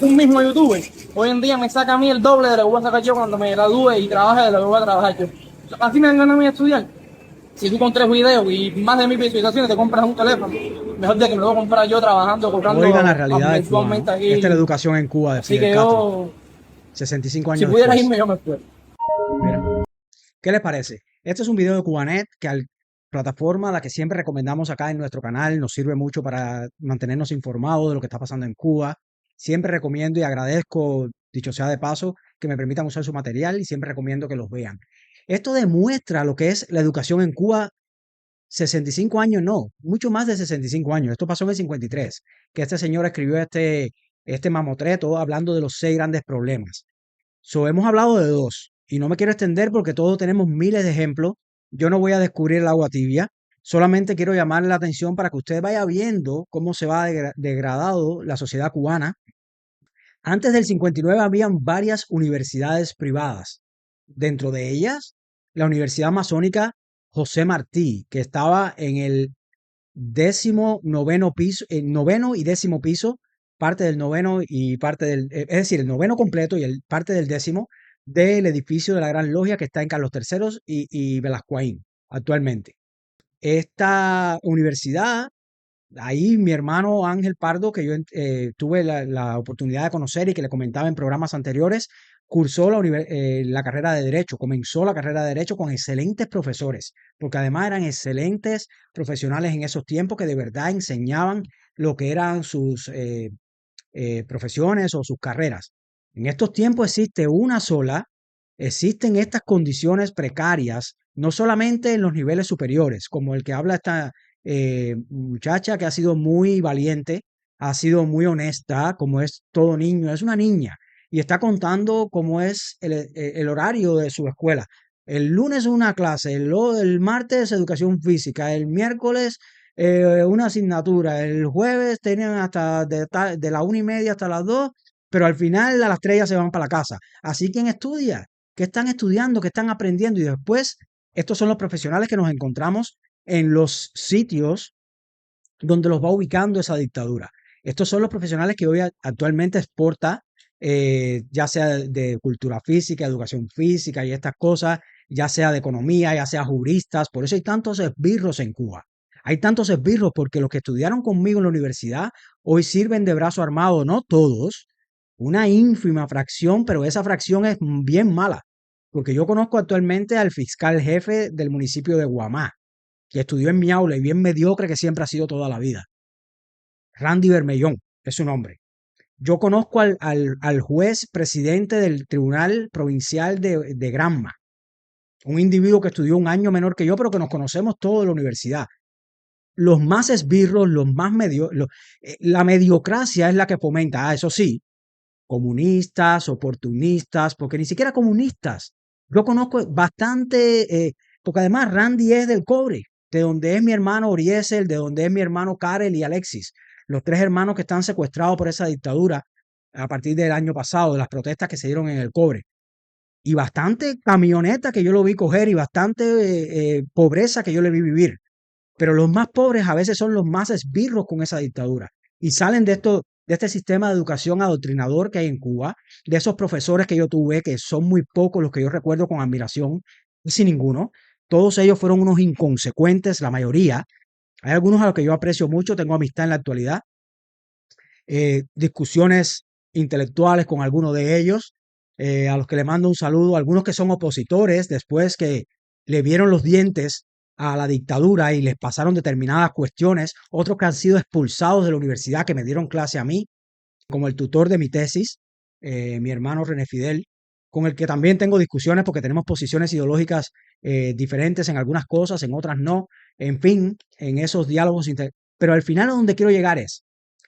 Un mismo youtuber, hoy en día me saca a mí el doble de lo que voy a sacar yo cuando me gradúe y trabaje de lo que voy a trabajar yo. Así me dan ganas a mí de estudiar. Si tú con 3 videos y más de 1000 visualizaciones te compras un teléfono, mejor de que me lo voy a comprar yo trabajando, cobrando oigan la realidad de Cuba, ¿no? mensualmente aquí. Esta es la educación en Cuba de Así Fidel que Castro. yo, 65 años si pudiera después. irme, yo me fui. Mira. ¿Qué les parece? Este es un video de Cubanet que al plataforma a la que siempre recomendamos acá en nuestro canal, nos sirve mucho para mantenernos informados de lo que está pasando en Cuba. Siempre recomiendo y agradezco, dicho sea de paso, que me permitan usar su material y siempre recomiendo que los vean. Esto demuestra lo que es la educación en Cuba 65 años no, mucho más de 65 años. Esto pasó en el 53, que este señor escribió este mamotreto hablando de los 6 grandes problemas. Hemos hablado de 2 y no me quiero extender porque todos tenemos miles de ejemplos. Yo no voy a descubrir el agua tibia, solamente quiero llamarle la atención para que usted vaya viendo cómo se va degradado la sociedad cubana. Antes del 59 habían varias universidades privadas. Dentro de ellas, la Universidad Masónica José Martí, que estaba en el 19º piso, noveno y 10º piso, parte del noveno y parte es decir, el noveno completo y parte del 10º del edificio de la Gran Logia que está en Carlos III y Velascoaín actualmente. Esta universidad, ahí mi hermano Ángel Pardo, que yo tuve la oportunidad de conocer y que le comentaba en programas anteriores, cursó la carrera de Derecho, comenzó la carrera de Derecho con excelentes profesores, porque además eran excelentes profesionales en esos tiempos que de verdad enseñaban lo que eran sus profesiones o sus carreras. En estos tiempos existe una sola, existen estas condiciones precarias, no solamente en los niveles superiores, como el que habla esta muchacha que ha sido muy valiente, ha sido muy honesta, como es todo niño, es una niña, y está contando cómo es el horario de su escuela. El lunes una clase, el martes educación física, el miércoles una asignatura, el jueves tenían hasta de la 1:30 hasta las 2, pero al final a las 3 ya se van para la casa. Así quien estudia, ¿qué están estudiando? ¿Qué están aprendiendo? Y después, estos son los profesionales que nos encontramos en los sitios donde los va ubicando esa dictadura. Estos son los profesionales que hoy actualmente exporta, ya sea de cultura física, educación física y estas cosas, ya sea de economía, ya sea juristas. Por eso hay tantos esbirros en Cuba. Hay tantos esbirros porque los que estudiaron conmigo en la universidad hoy sirven de brazo armado, no todos, una ínfima fracción, pero esa fracción es bien mala, porque yo conozco actualmente al fiscal jefe del municipio de Guamá, que estudió en mi aula y bien mediocre que siempre ha sido toda la vida. Randy Bermellón es su nombre. Yo conozco al juez presidente del Tribunal Provincial de Granma, un individuo que estudió un año menor que yo, pero que nos conocemos todos de la universidad. Los más esbirros, los más la mediocracia es la que fomenta, eso sí, comunistas, oportunistas, porque ni siquiera comunistas. Yo conozco bastante, porque además Randy es del Cobre, de donde es mi hermano Oriesel, de donde es mi hermano Karel y Alexis, los 3 hermanos que están secuestrados por esa dictadura a partir del año pasado, de las protestas que se dieron en el Cobre. Y bastante camioneta que yo lo vi coger y bastante pobreza que yo le vi vivir. Pero los más pobres a veces son los más esbirros con esa dictadura y salen de este sistema de educación adoctrinador que hay en Cuba, de esos profesores que yo tuve, que son muy pocos los que yo recuerdo con admiración, sin ninguno. Todos ellos fueron unos inconsecuentes, la mayoría. Hay algunos a los que yo aprecio mucho, tengo amistad en la actualidad, discusiones intelectuales con algunos de ellos, a los que le mando un saludo, algunos que son opositores después que le vieron los dientes a la dictadura y les pasaron determinadas cuestiones, otros que han sido expulsados de la universidad que me dieron clase a mí, como el tutor de mi tesis, mi hermano René Fidel, con el que también tengo discusiones porque tenemos posiciones ideológicas diferentes en algunas cosas, en otras no, en fin, en esos diálogos. Pero al final a donde quiero llegar es,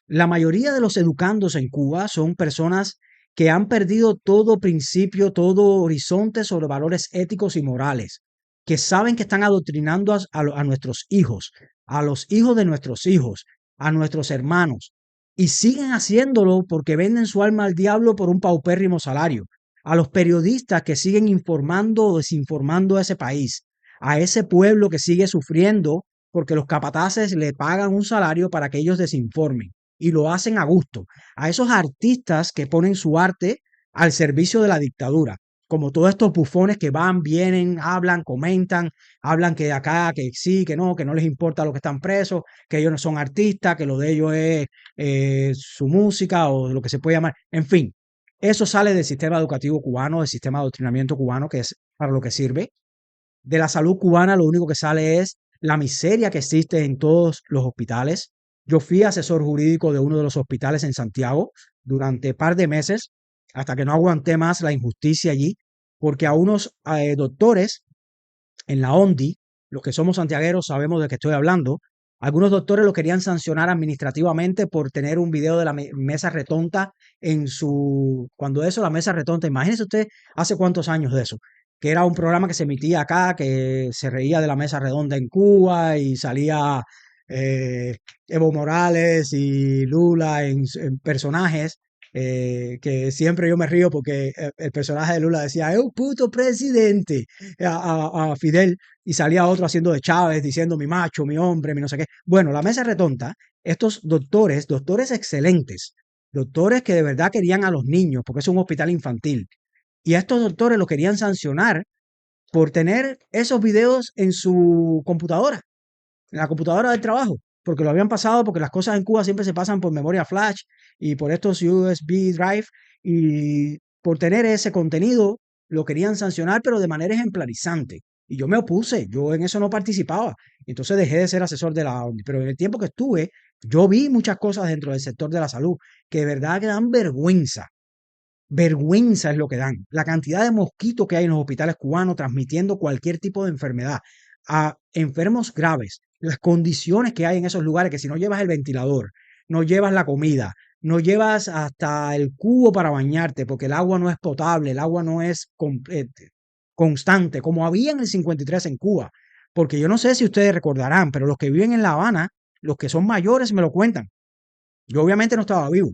la mayoría de los educandos en Cuba son personas que han perdido todo principio, todo horizonte sobre valores éticos y morales, que saben que están adoctrinando a nuestros hijos, a los hijos de nuestros hijos, a nuestros hermanos, y siguen haciéndolo porque venden su alma al diablo por un paupérrimo salario, a los periodistas que siguen informando o desinformando a ese país, a ese pueblo que sigue sufriendo porque los capataces le pagan un salario para que ellos desinformen y lo hacen a gusto, a esos artistas que ponen su arte al servicio de la dictadura, como todos estos bufones que van, vienen, hablan, comentan, hablan que acá, que sí, que no les importa lo que están presos, que ellos no son artistas, que lo de ellos es su música o lo que se puede llamar, en fin, eso sale del sistema educativo cubano, del sistema de adoctrinamiento cubano, que es para lo que sirve. De la salud cubana lo único que sale es la miseria que existe en todos los hospitales. Yo fui asesor jurídico de uno de los hospitales en Santiago durante un par de meses, hasta que no aguanté más la injusticia allí, porque a unos doctores en la ONDI los que somos santiagueros sabemos de qué estoy hablando. Algunos doctores lo querían sancionar administrativamente por tener un video de la mesa retonta en su... Cuando eso, la mesa retonta, imagínese usted hace cuántos años de eso, que era un programa que se emitía acá, que se reía de la mesa redonda en Cuba y salía eh, Evo Morales y Lula en personajes, que siempre yo me río porque el personaje de Lula decía, es un puto presidente a Fidel, y salía otro haciendo de Chávez, diciendo mi macho, mi hombre, mi no sé qué. Bueno, la mesa retonta, estos doctores, doctores excelentes, doctores que de verdad querían a los niños, porque es un hospital infantil, y a estos doctores lo querían sancionar por tener esos videos en su computadora, en la computadora del trabajo, porque lo habían pasado, porque las cosas en Cuba siempre se pasan por memoria flash y por estos USB drive, y por tener ese contenido lo querían sancionar, pero de manera ejemplarizante. Y yo me opuse, yo en eso no participaba. Entonces dejé de ser asesor de la ONU. Pero en el tiempo que estuve, yo vi muchas cosas dentro del sector de la salud que de verdad que dan vergüenza. Vergüenza es lo que dan. La cantidad de mosquitos que hay en los hospitales cubanos transmitiendo cualquier tipo de enfermedad a enfermos graves. Las condiciones que hay en esos lugares, que si no llevas el ventilador, no llevas la comida, no llevas hasta el cubo para bañarte, porque el agua no es potable, el agua no es constante, como había en el 53 en Cuba. Porque yo no sé si ustedes recordarán, pero los que viven en La Habana, los que son mayores me lo cuentan. Yo obviamente no estaba vivo,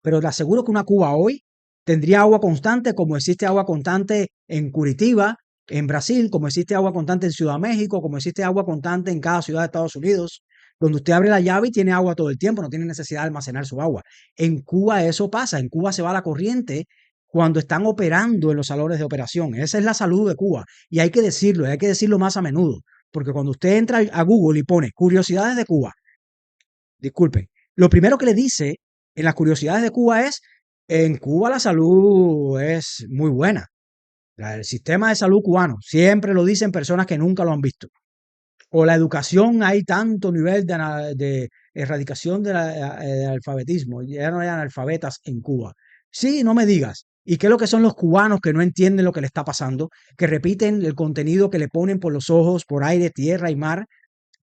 pero le aseguro que una Cuba hoy tendría agua constante, como existe agua constante en Curitiba, en Brasil, como existe agua constante en Ciudad México, como existe agua constante en cada ciudad de Estados Unidos, donde usted abre la llave y tiene agua todo el tiempo, no tiene necesidad de almacenar su agua. En Cuba eso pasa, en Cuba se va la corriente cuando están operando en los salones de operación. Esa es la salud de Cuba, y hay que decirlo más a menudo, porque cuando usted entra a Google y pone curiosidades de Cuba, disculpen, lo primero que le dice en las curiosidades de Cuba es, en Cuba la salud es muy buena. El sistema de salud cubano, siempre lo dicen personas que nunca lo han visto. O la educación, hay tanto nivel de erradicación de alfabetismo, ya no hay analfabetas en Cuba. Sí, no me digas. ¿Y qué es lo que son los cubanos que no entienden lo que le está pasando? Que repiten el contenido que le ponen por los ojos, por aire, tierra y mar,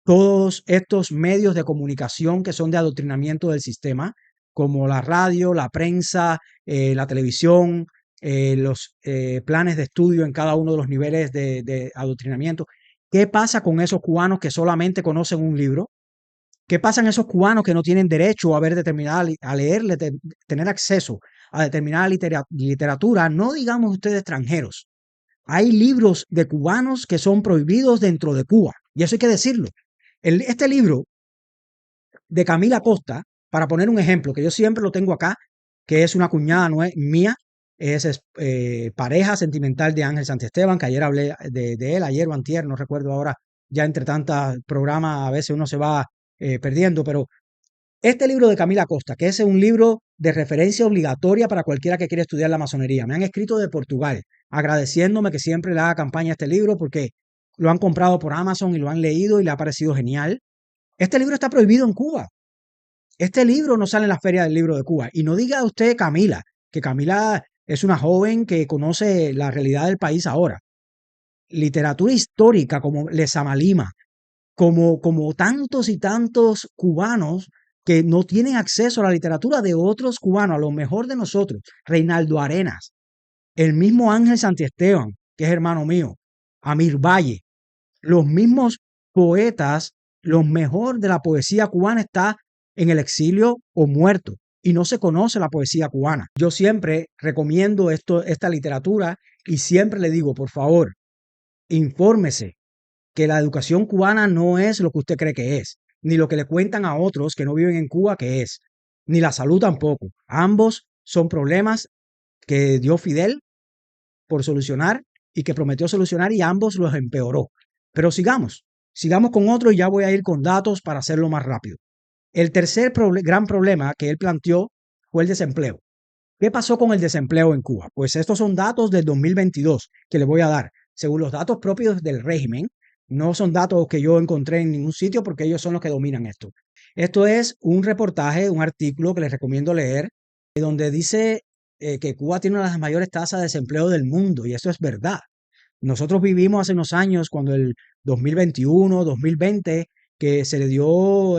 todos estos medios de comunicación que son de adoctrinamiento del sistema, como la radio, la prensa, la televisión, los planes de estudio en cada uno de los niveles de adoctrinamiento. ¿Qué pasa con esos cubanos que solamente conocen un libro? ¿Qué pasa en esos cubanos que no tienen derecho a ver determinada, a leer, tener acceso a determinada literatura? No digamos ustedes extranjeros. Hay libros de cubanos que son prohibidos dentro de Cuba, y eso hay que decirlo. Este libro de Camila Costa, para poner un ejemplo, que yo siempre lo tengo acá, que es una cuñada mía, es pareja sentimental de Ángel Santiesteban, que ayer hablé de él, ayer o antier, no recuerdo ahora, ya entre tantos programas a veces uno se va perdiendo, pero este libro de Camila Costa, que es un libro de referencia obligatoria para cualquiera que quiera estudiar la masonería, me han escrito de Portugal, agradeciéndome que siempre le haga campaña a este libro porque lo han comprado por Amazon y lo han leído y le ha parecido genial. Este libro está prohibido en Cuba. Este libro no sale en la Feria del Libro de Cuba. Y no diga usted Camila, que Camila es una joven que conoce la realidad del país ahora. Literatura histórica como Lezama Lima, como tantos y tantos cubanos que no tienen acceso a la literatura de otros cubanos, a lo mejor de nosotros. Reinaldo Arenas, el mismo Ángel Santiesteban, que es hermano mío, Amir Valle, los mismos poetas, lo mejor de la poesía cubana está en el exilio o muerto, y no se conoce la poesía cubana. Yo siempre recomiendo esta literatura, y siempre le digo, por favor, infórmese, que la educación cubana no es lo que usted cree que es, ni lo que le cuentan a otros que no viven en Cuba que es, ni la salud tampoco. Ambos son problemas que dio Fidel por solucionar y que prometió solucionar, y ambos los empeoró. Pero sigamos con otro, y ya voy a ir con datos para hacerlo más rápido. El tercer gran problema que él planteó fue el desempleo. ¿Qué pasó con el desempleo en Cuba? Pues estos son datos del 2022 que le voy a dar, según los datos propios del régimen. No son datos que yo encontré en ningún sitio, porque ellos son los que dominan esto. Esto es un reportaje, un artículo que les recomiendo leer, donde dice que Cuba tiene una de las mayores tasas de desempleo del mundo, y eso es verdad. Nosotros vivimos hace unos años, cuando el 2021, 2020, que se le dio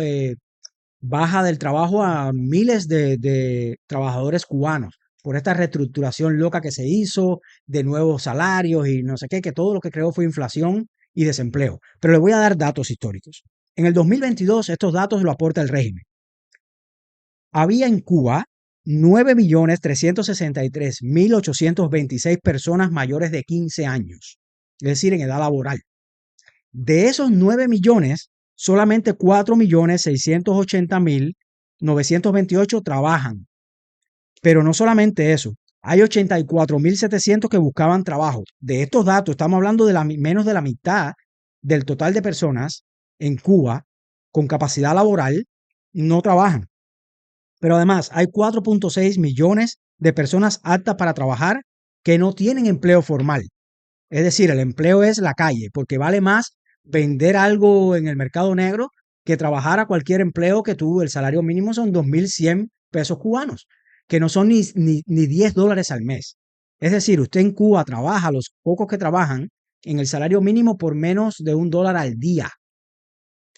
baja del trabajo a miles de trabajadores cubanos por esta reestructuración loca que se hizo, de nuevos salarios y no sé qué, que todo lo que creó fue inflación y desempleo. Pero le voy a dar datos históricos. En el 2022, estos datos lo aporta el régimen. Había en Cuba 9.363.826 personas mayores de 15 años, es decir, en edad laboral. De esos 9 millones, solamente 4.680.928 trabajan. Pero no solamente eso, hay 84.700 que buscaban trabajo. De estos datos, estamos hablando de menos de la mitad del total de personas en Cuba con capacidad laboral no trabajan. Pero además, hay 4.6 millones de personas aptas para trabajar que no tienen empleo formal. Es decir, el empleo es la calle, porque vale más vender algo en el mercado negro que trabajar a cualquier empleo que tú, el salario mínimo son 2.100 pesos cubanos, que no son ni $10 al mes. Es decir, usted en Cuba trabaja, los pocos que trabajan, en el salario mínimo por menos de $1 al día.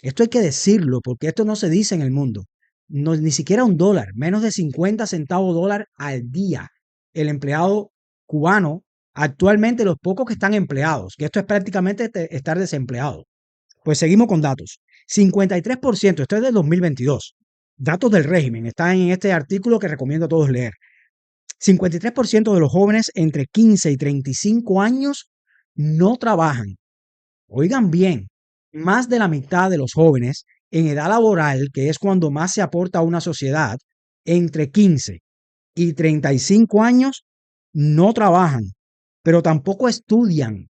Esto hay que decirlo, porque esto no se dice en el mundo. No, ni siquiera $1, menos de 50 centavos dólar al día. El empleado cubano, actualmente los pocos que están empleados, que esto es prácticamente estar desempleado. Pues seguimos con datos. 53%, esto es del 2022. Datos del régimen, están en este artículo que recomiendo a todos leer. 53% de los jóvenes entre 15 y 35 años no trabajan. Oigan bien, más de la mitad de los jóvenes en edad laboral, que es cuando más se aporta a una sociedad, entre 15 y 35 años, no trabajan, pero tampoco estudian.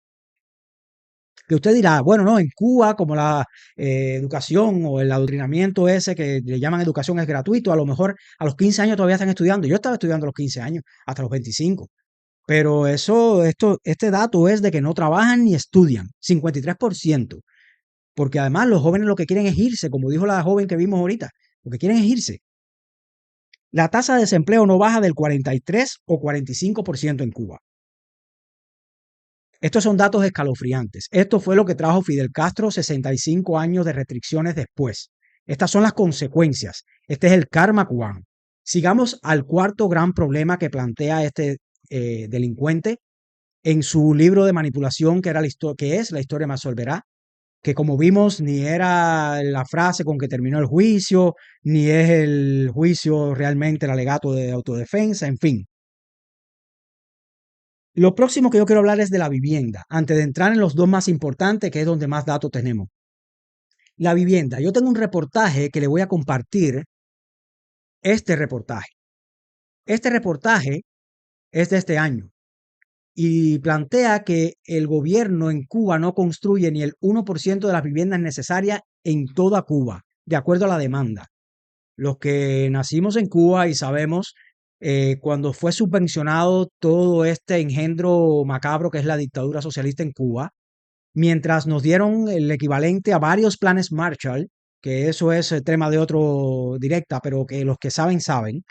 Que usted dirá, bueno, no, en Cuba, como la educación o el adoctrinamiento ese que le llaman educación es gratuito, a lo mejor a los 15 años todavía están estudiando. Yo estaba estudiando a los 15 años, hasta los 25. Pero este dato es de que no trabajan ni estudian, 53%. Porque además los jóvenes lo que quieren es irse, como dijo la joven que vimos ahorita, lo que quieren es irse. La tasa de desempleo no baja del 43 o 45% en Cuba. Estos son datos escalofriantes. Esto fue lo que trajo Fidel Castro 65 años de restricciones después. Estas son las consecuencias. Este es el karma cubano. Sigamos al cuarto gran problema que plantea este delincuente en su libro de manipulación, que es La historia me absolverá, que como vimos ni era la frase con que terminó el juicio, ni es el juicio realmente el alegato de autodefensa, en fin. Lo próximo que yo quiero hablar es de la vivienda, antes de entrar en los dos más importantes, que es donde más datos tenemos. La vivienda. Yo tengo un reportaje que le voy a compartir. Este reportaje. Este reportaje es de este año y plantea que el gobierno en Cuba no construye ni el 1% de las viviendas necesarias en toda Cuba, de acuerdo a la demanda. Los que nacimos en Cuba y sabemos cuando fue subvencionado todo este engendro macabro que es la dictadura socialista en Cuba, mientras nos dieron el equivalente a varios planes Marshall, que eso es el tema de otro directa, pero que los que saben, saben.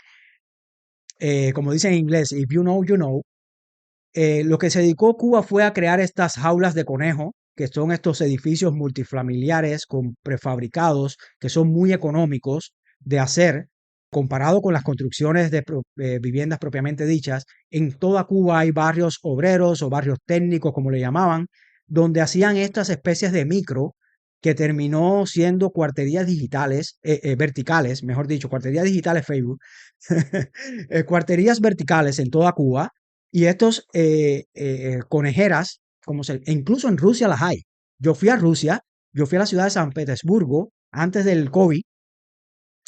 Como dicen en inglés, if you know, you know. Lo que se dedicó Cuba fue a crear estas jaulas de conejo, que son estos edificios multifamiliares con prefabricados, que son muy económicos de hacer, comparado con las construcciones de viviendas propiamente dichas. En toda Cuba hay barrios obreros o barrios técnicos, como le llamaban, donde hacían estas especies de micro, que terminó siendo cuarterías digitales, verticales, mejor dicho, cuarterías digitales Facebook, cuarterías verticales en toda Cuba. Y estos conejeras, e incluso en Rusia las hay. Yo fui a Rusia, yo fui a la ciudad de San Petersburgo antes del COVID,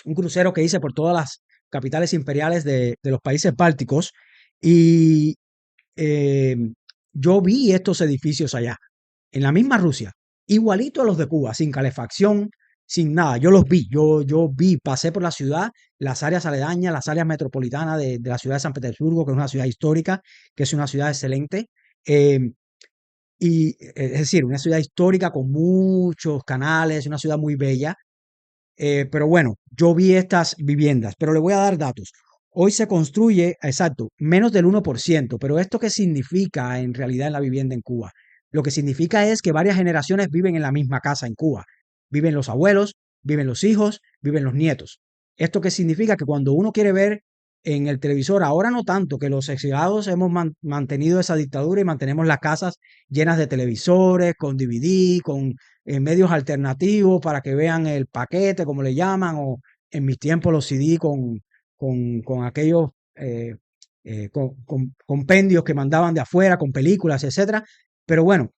un crucero que hice por todas las capitales imperiales de los países bálticos, y yo vi estos edificios allá, en la misma Rusia, igualito a los de Cuba, sin calefacción, sin nada. Yo los vi, yo vi, pasé por la ciudad, las áreas aledañas, las áreas metropolitanas de la ciudad de San Petersburgo, que es una ciudad histórica, que es una ciudad excelente. Es decir, una ciudad histórica con muchos canales, una ciudad muy bella. Pero bueno, yo vi estas viviendas, pero le voy a dar datos. Hoy se construye, exacto, menos del 1%, pero ¿esto qué significa en realidad en la vivienda en Cuba? Lo que significa es que varias generaciones viven en la misma casa en Cuba. Viven los abuelos, viven los hijos, viven los nietos. ¿Esto qué significa? Que cuando uno quiere ver en el televisor, ahora no tanto, que los exilados hemos mantenido esa dictadura y mantenemos las casas llenas de televisores, con DVD, con medios alternativos para que vean el paquete, como le llaman, o en mis tiempos los CD con aquellos compendios que mandaban de afuera, con películas, etcétera. Pero bueno,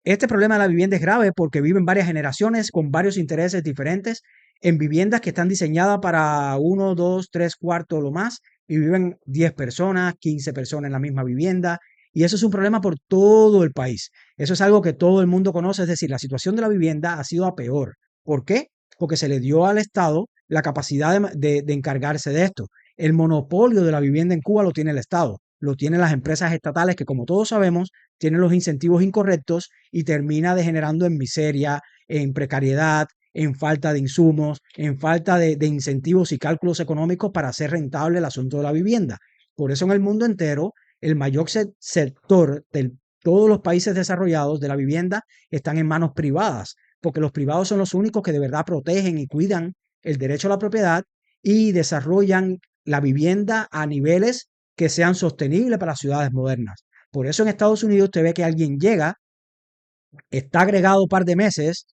este problema de la vivienda es grave porque viven varias generaciones con varios intereses diferentes en viviendas que están diseñadas para 1, 2, 3 cuartos o lo más, y viven 10 personas, 15 personas en la misma vivienda. Y eso es un problema por todo el país. Eso es algo que todo el mundo conoce, es decir, la situación de la vivienda ha sido a peor. ¿Por qué? Porque se le dio al Estado la capacidad de encargarse de esto. El monopolio de la vivienda en Cuba lo tiene el Estado, lo tienen las empresas estatales que, como todos sabemos, tienen los incentivos incorrectos y termina degenerando en miseria, en precariedad, en falta de insumos, en falta de incentivos y cálculos económicos para hacer rentable el asunto de la vivienda. Por eso en el mundo entero, el mayor sector de todos los países desarrollados de la vivienda están en manos privadas, porque los privados son los únicos que de verdad protegen y cuidan el derecho a la propiedad y desarrollan la vivienda a niveles que sean sostenibles para las ciudades modernas. Por eso en Estados Unidos usted ve que alguien llega, está agregado un par de meses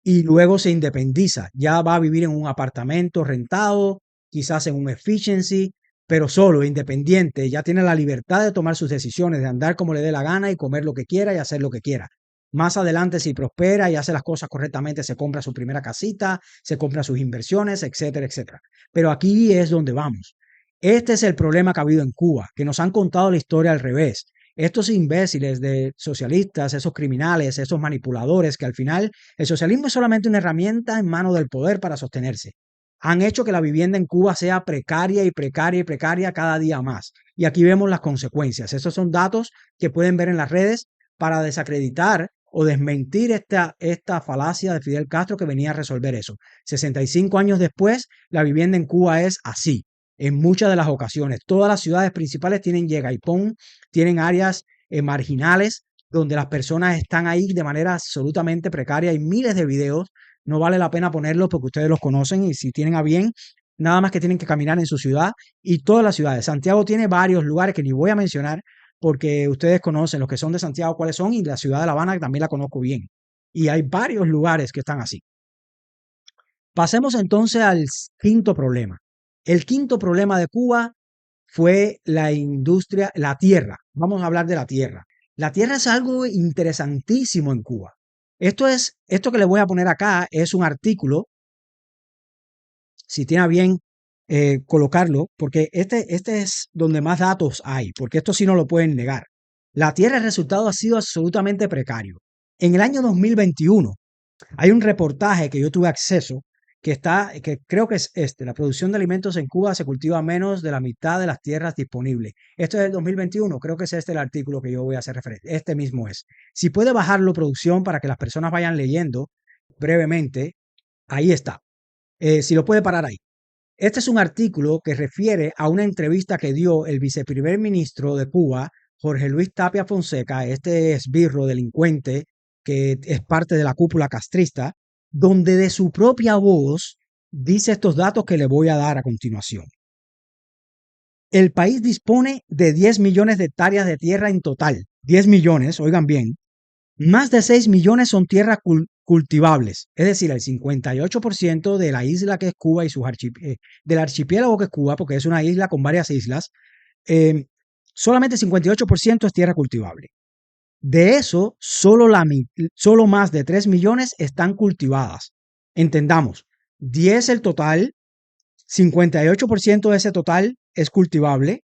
y luego se independiza. Ya va a vivir en un apartamento rentado, quizás en un efficiency, pero solo, independiente. Ya tiene la libertad de tomar sus decisiones, de andar como le dé la gana y comer lo que quiera y hacer lo que quiera. Más adelante, si prospera y hace las cosas correctamente, se compra su primera casita, se compra sus inversiones, etcétera, etcétera. Pero aquí es donde vamos. Este es el problema que ha habido en Cuba, que nos han contado la historia al revés. Estos imbéciles de socialistas, esos criminales, esos manipuladores, que al final el socialismo es solamente una herramienta en mano del poder para sostenerse, han hecho que la vivienda en Cuba sea precaria y precaria y precaria cada día más. Y aquí vemos las consecuencias. Esos son datos que pueden ver en las redes para desacreditar o desmentir esta falacia de Fidel Castro que venía a resolver eso. 65 años después, la vivienda en Cuba es así. En muchas de las ocasiones, todas las ciudades principales tienen llega y pon, tienen áreas marginales donde las personas están ahí de manera absolutamente precaria. Hay miles de videos, no vale la pena ponerlos porque ustedes los conocen y si tienen a bien, nada más que tienen que caminar en su ciudad y todas las ciudades. Santiago tiene varios lugares que ni voy a mencionar porque ustedes conocen los que son de Santiago cuáles son y la ciudad de La Habana que también la conozco bien. Y hay varios lugares que están así. Pasemos entonces al quinto problema. El quinto problema de Cuba fue la industria, la tierra. Vamos a hablar de la tierra. La tierra es algo interesantísimo en Cuba. Esto que les voy a poner acá es un artículo, si tiene a bien colocarlo, porque este es donde más datos hay, porque esto sí no lo pueden negar. La tierra, el resultado ha sido absolutamente precario. En el año 2021 hay un reportaje que yo tuve acceso que creo que es la producción de alimentos en Cuba se cultiva menos de la mitad de las tierras disponibles. Esto es del 2021, creo que es el artículo que yo voy a hacer referencia. Este mismo es. Si puede bajarlo, producción, para que las personas vayan leyendo brevemente, ahí está. Si lo puede parar ahí. Este es un artículo que refiere a una entrevista que dio el viceprimer ministro de Cuba, Jorge Luis Tapia Fonseca, este esbirro delincuente que es parte de la cúpula castrista, donde de su propia voz dice estos datos que le voy a dar a continuación. El país dispone de 10 millones de hectáreas de tierra en total. 10 millones, oigan bien. Más de 6 millones son tierras cultivables. Es decir, el 58% de la isla que es Cuba y sus del archipiélago que es Cuba, porque es una isla con varias islas, solamente 58% es tierra cultivable. De eso, solo más de 3 millones están cultivadas. Entendamos, 10 el total, 58% de ese total es cultivable.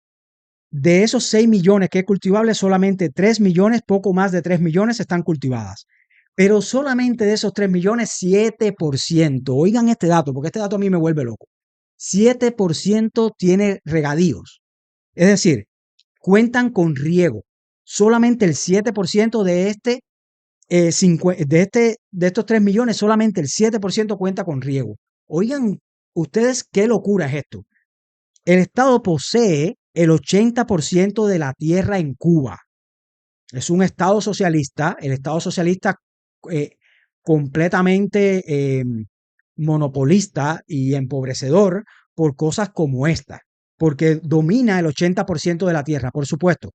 De esos 6 millones que es cultivable, solamente 3 millones, poco más de 3 millones están cultivadas. Pero solamente de esos 3 millones, 7%, oigan este dato, porque este dato a mí me vuelve loco, 7% tiene regadíos. Es decir, cuentan con riego. Solamente el 7% de estos 3 millones, solamente el 7% cuenta con riego. Oigan, ustedes, qué locura es esto. El Estado posee el 80% de la tierra en Cuba. Es un Estado socialista, el Estado socialista eh, completamente monopolista y empobrecedor por cosas como esta, porque domina el 80% de la tierra, por supuesto.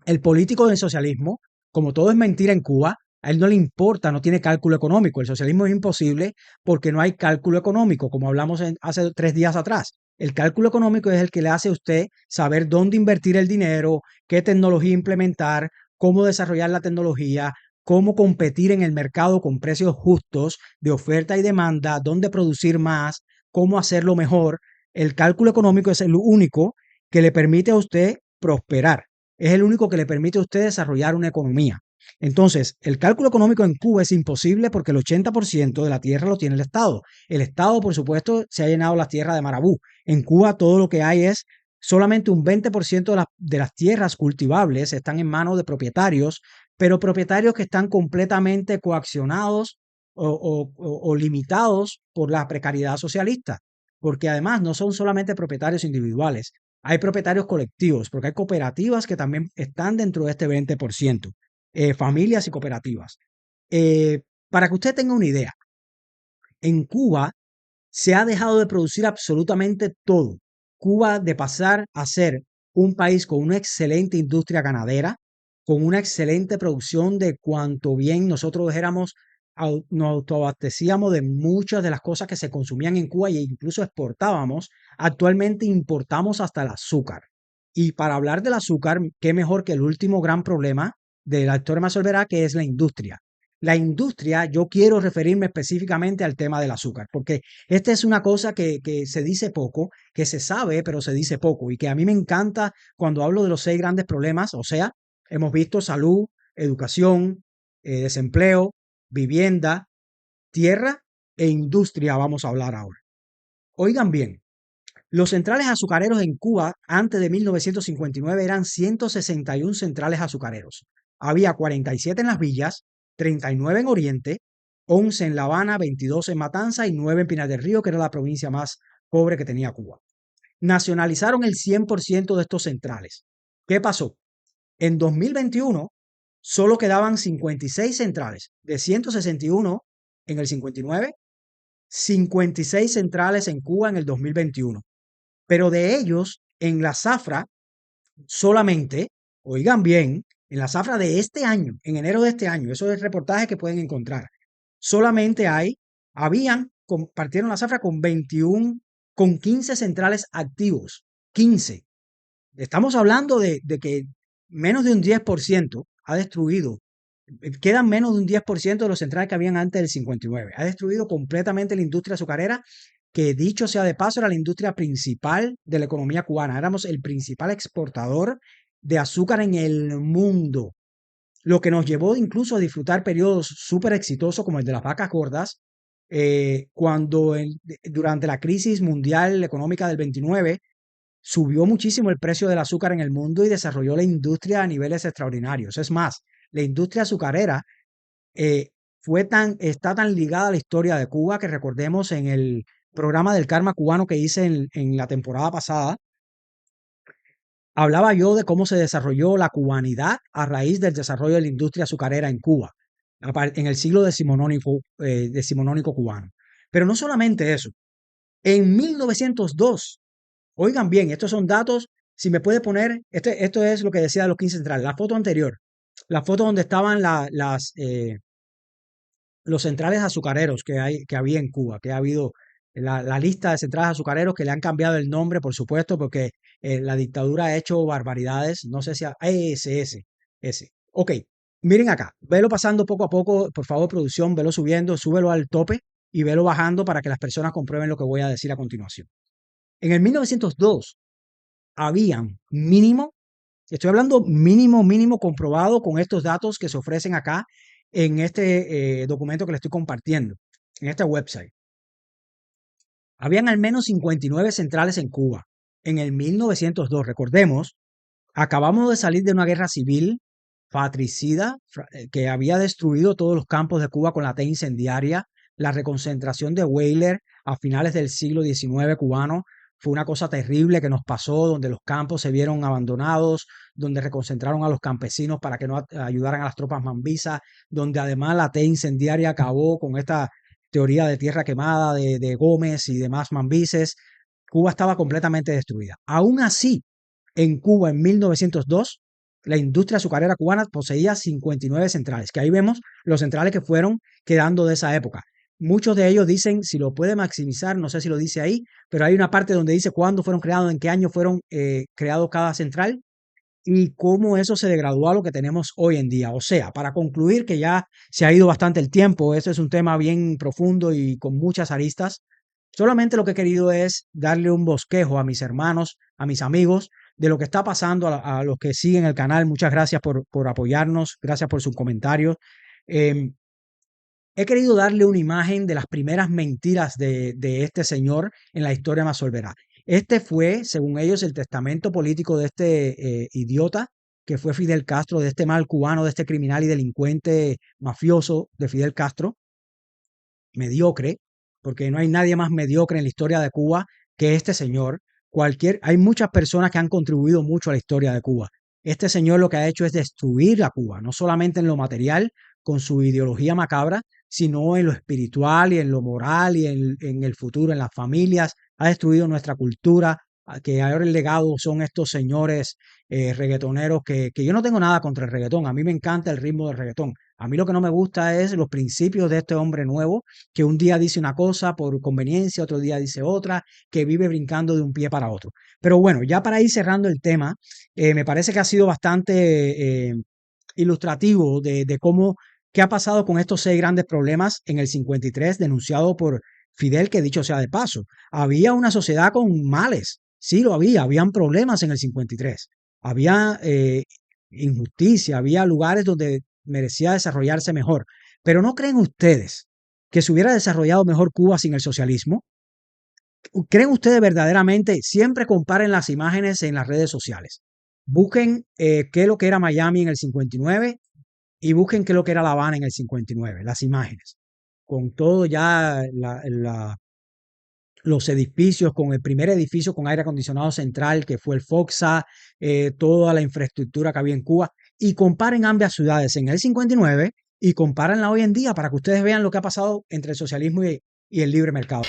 El político del socialismo, como todo es mentira en Cuba, a él no le importa, no tiene cálculo económico. El socialismo es imposible porque no hay cálculo económico, como hablamos hace 3 días atrás. El cálculo económico es el que le hace a usted saber dónde invertir el dinero, qué tecnología implementar, cómo desarrollar la tecnología, cómo competir en el mercado con precios justos de oferta y demanda, dónde producir más, cómo hacerlo mejor. El cálculo económico es el único que le permite a usted prosperar. Es el único que le permite a usted desarrollar una economía. Entonces, el cálculo económico en Cuba es imposible porque el 80% de la tierra lo tiene el Estado. El Estado, por supuesto, se ha llenado las tierras de marabú. En Cuba todo lo que hay es solamente un 20% de las tierras cultivables están en manos de propietarios, pero propietarios que están completamente coaccionados o limitados por la precariedad socialista, porque además no son solamente propietarios individuales, hay propietarios colectivos, porque hay cooperativas que también están dentro de este 20%, familias y cooperativas. Para que usted tenga una idea, en Cuba se ha dejado de producir absolutamente todo. Cuba, de pasar a ser un país con una excelente industria ganadera, con una excelente producción de cuanto bien nosotros dijéramos, nos autoabastecíamos de muchas de las cosas que se consumían en Cuba e incluso exportábamos. Actualmente importamos hasta el azúcar. Y para hablar del azúcar, qué mejor que el último gran problema de la historia Masolverá, que es la industria. La industria, yo quiero referirme específicamente al tema del azúcar, porque esta es una cosa que se dice poco, que se sabe, pero se dice poco, y que a mí me encanta cuando hablo de los 6 grandes problemas, o sea, hemos visto salud, educación, desempleo, vivienda, tierra e industria, vamos a hablar ahora. Oigan bien, los centrales azucareros en Cuba antes de 1959 eran 161 centrales azucareros. Había 47 en las villas, 39 en Oriente, 11 en La Habana, 22 en Matanza y 9 en Pinar del Río, que era la provincia más pobre que tenía Cuba. Nacionalizaron el 100% de estos centrales. ¿Qué pasó? En 2021 solo quedaban 56 centrales, de 161 en el 59, 56 centrales en Cuba en el 2021. Pero de ellos, en la zafra, solamente, oigan bien, en la zafra de este año, en enero de este año, eso es el reportaje que pueden encontrar, solamente compartieron la zafra con 15 centrales activos, 15. Estamos hablando de que menos de un 10% ha destruido, quedan menos de un 10% de los centrales que habían antes del 59. Ha destruido completamente la industria azucarera, que dicho sea de paso, era la industria principal de la economía cubana. Éramos el principal exportador de azúcar en el mundo, lo que nos llevó incluso a disfrutar periodos súper exitosos como el de las vacas gordas, durante la crisis mundial económica del 29, subió muchísimo el precio del azúcar en el mundo y desarrolló la industria a niveles extraordinarios. Es más, la industria azucarera está tan ligada a la historia de Cuba que recordemos en el programa del karma cubano que hice en la temporada pasada, hablaba yo de cómo se desarrolló la cubanidad a raíz del desarrollo de la industria azucarera en Cuba, en el siglo decimonónico cubano. Pero no solamente eso. En 1902, oigan bien, estos son datos, si me puede poner, esto es lo que decía de los 15 centrales, la foto anterior, la foto donde estaban los centrales azucareros que había en Cuba, que ha habido la lista de centrales azucareros que le han cambiado el nombre, por supuesto, porque la dictadura ha hecho barbaridades. No sé si ese. Ok, miren acá, velo pasando poco a poco, por favor, producción, velo subiendo, súbelo al tope y velo bajando para que las personas comprueben lo que voy a decir a continuación. En el 1902 habían mínimo, estoy hablando mínimo comprobado con estos datos que se ofrecen acá en este documento que le estoy compartiendo, en este website. Habían al menos 59 centrales en Cuba en el 1902. Recordemos, acabamos de salir de una guerra civil fratricida que había destruido todos los campos de Cuba con la T incendiaria. La reconcentración de Weyler a finales del siglo XIX cubano fue una cosa terrible que nos pasó, donde los campos se vieron abandonados, donde reconcentraron a los campesinos para que no ayudaran a las tropas mambisas, donde además la T incendiaria acabó con esta teoría de tierra quemada de Gómez y demás mambises. Cuba estaba completamente destruida. Aún así, en Cuba en 1902, la industria azucarera cubana poseía 59 centrales, que ahí vemos los centrales que fueron quedando de esa época. Muchos de ellos dicen, si lo puede maximizar, no sé si lo dice ahí, pero hay una parte donde dice cuándo fueron creados, en qué año fueron creados cada central y cómo eso se degradó a lo que tenemos hoy en día. O sea, para concluir que ya se ha ido bastante el tiempo, eso es un tema bien profundo y con muchas aristas. Solamente lo que he querido es darle un bosquejo a mis hermanos, a mis amigos, de lo que está pasando, a los que siguen el canal. Muchas gracias por apoyarnos, gracias por sus comentarios. Eh, He querido darle una imagen de las primeras mentiras de este señor en la historia más Olvera. Este fue, según ellos, el testamento político de este idiota que fue Fidel Castro, de este mal cubano, de este criminal y delincuente mafioso de Fidel Castro, mediocre, porque no hay nadie más mediocre en la historia de Cuba que este señor. Hay muchas personas que han contribuido mucho a la historia de Cuba. Este señor lo que ha hecho es destruir a Cuba, no solamente en lo material, con su ideología macabra, sino en lo espiritual y en lo moral y en el futuro, en las familias. Ha destruido nuestra cultura, que ahora el legado son estos señores reggaetoneros que yo no tengo nada contra el reggaetón. A mí me encanta el ritmo del reggaetón. A mí lo que no me gusta es los principios de este hombre nuevo, que un día dice una cosa por conveniencia, otro día dice otra, que vive brincando de un pie para otro. Pero bueno, ya para ir cerrando el tema, me parece que ha sido bastante ilustrativo de cómo, qué ha pasado con estos 6 grandes problemas en el 53, denunciado por Fidel, que dicho sea de paso, había una sociedad con males, sí lo habían problemas en el 53, había injusticia, había lugares donde merecía desarrollarse mejor, pero ¿no creen ustedes que se hubiera desarrollado mejor Cuba sin el socialismo? ¿Creen ustedes verdaderamente? Siempre comparen las imágenes en las redes sociales. Busquen qué es lo que era Miami en el 59 y busquen qué es lo que era La Habana en el 59, las imágenes. Con todo ya los edificios, con el primer edificio con aire acondicionado central que fue el Foxa, toda la infraestructura que había en Cuba. Y comparen ambas ciudades en el 59 y compárenla hoy en día para que ustedes vean lo que ha pasado entre el socialismo y el libre mercado.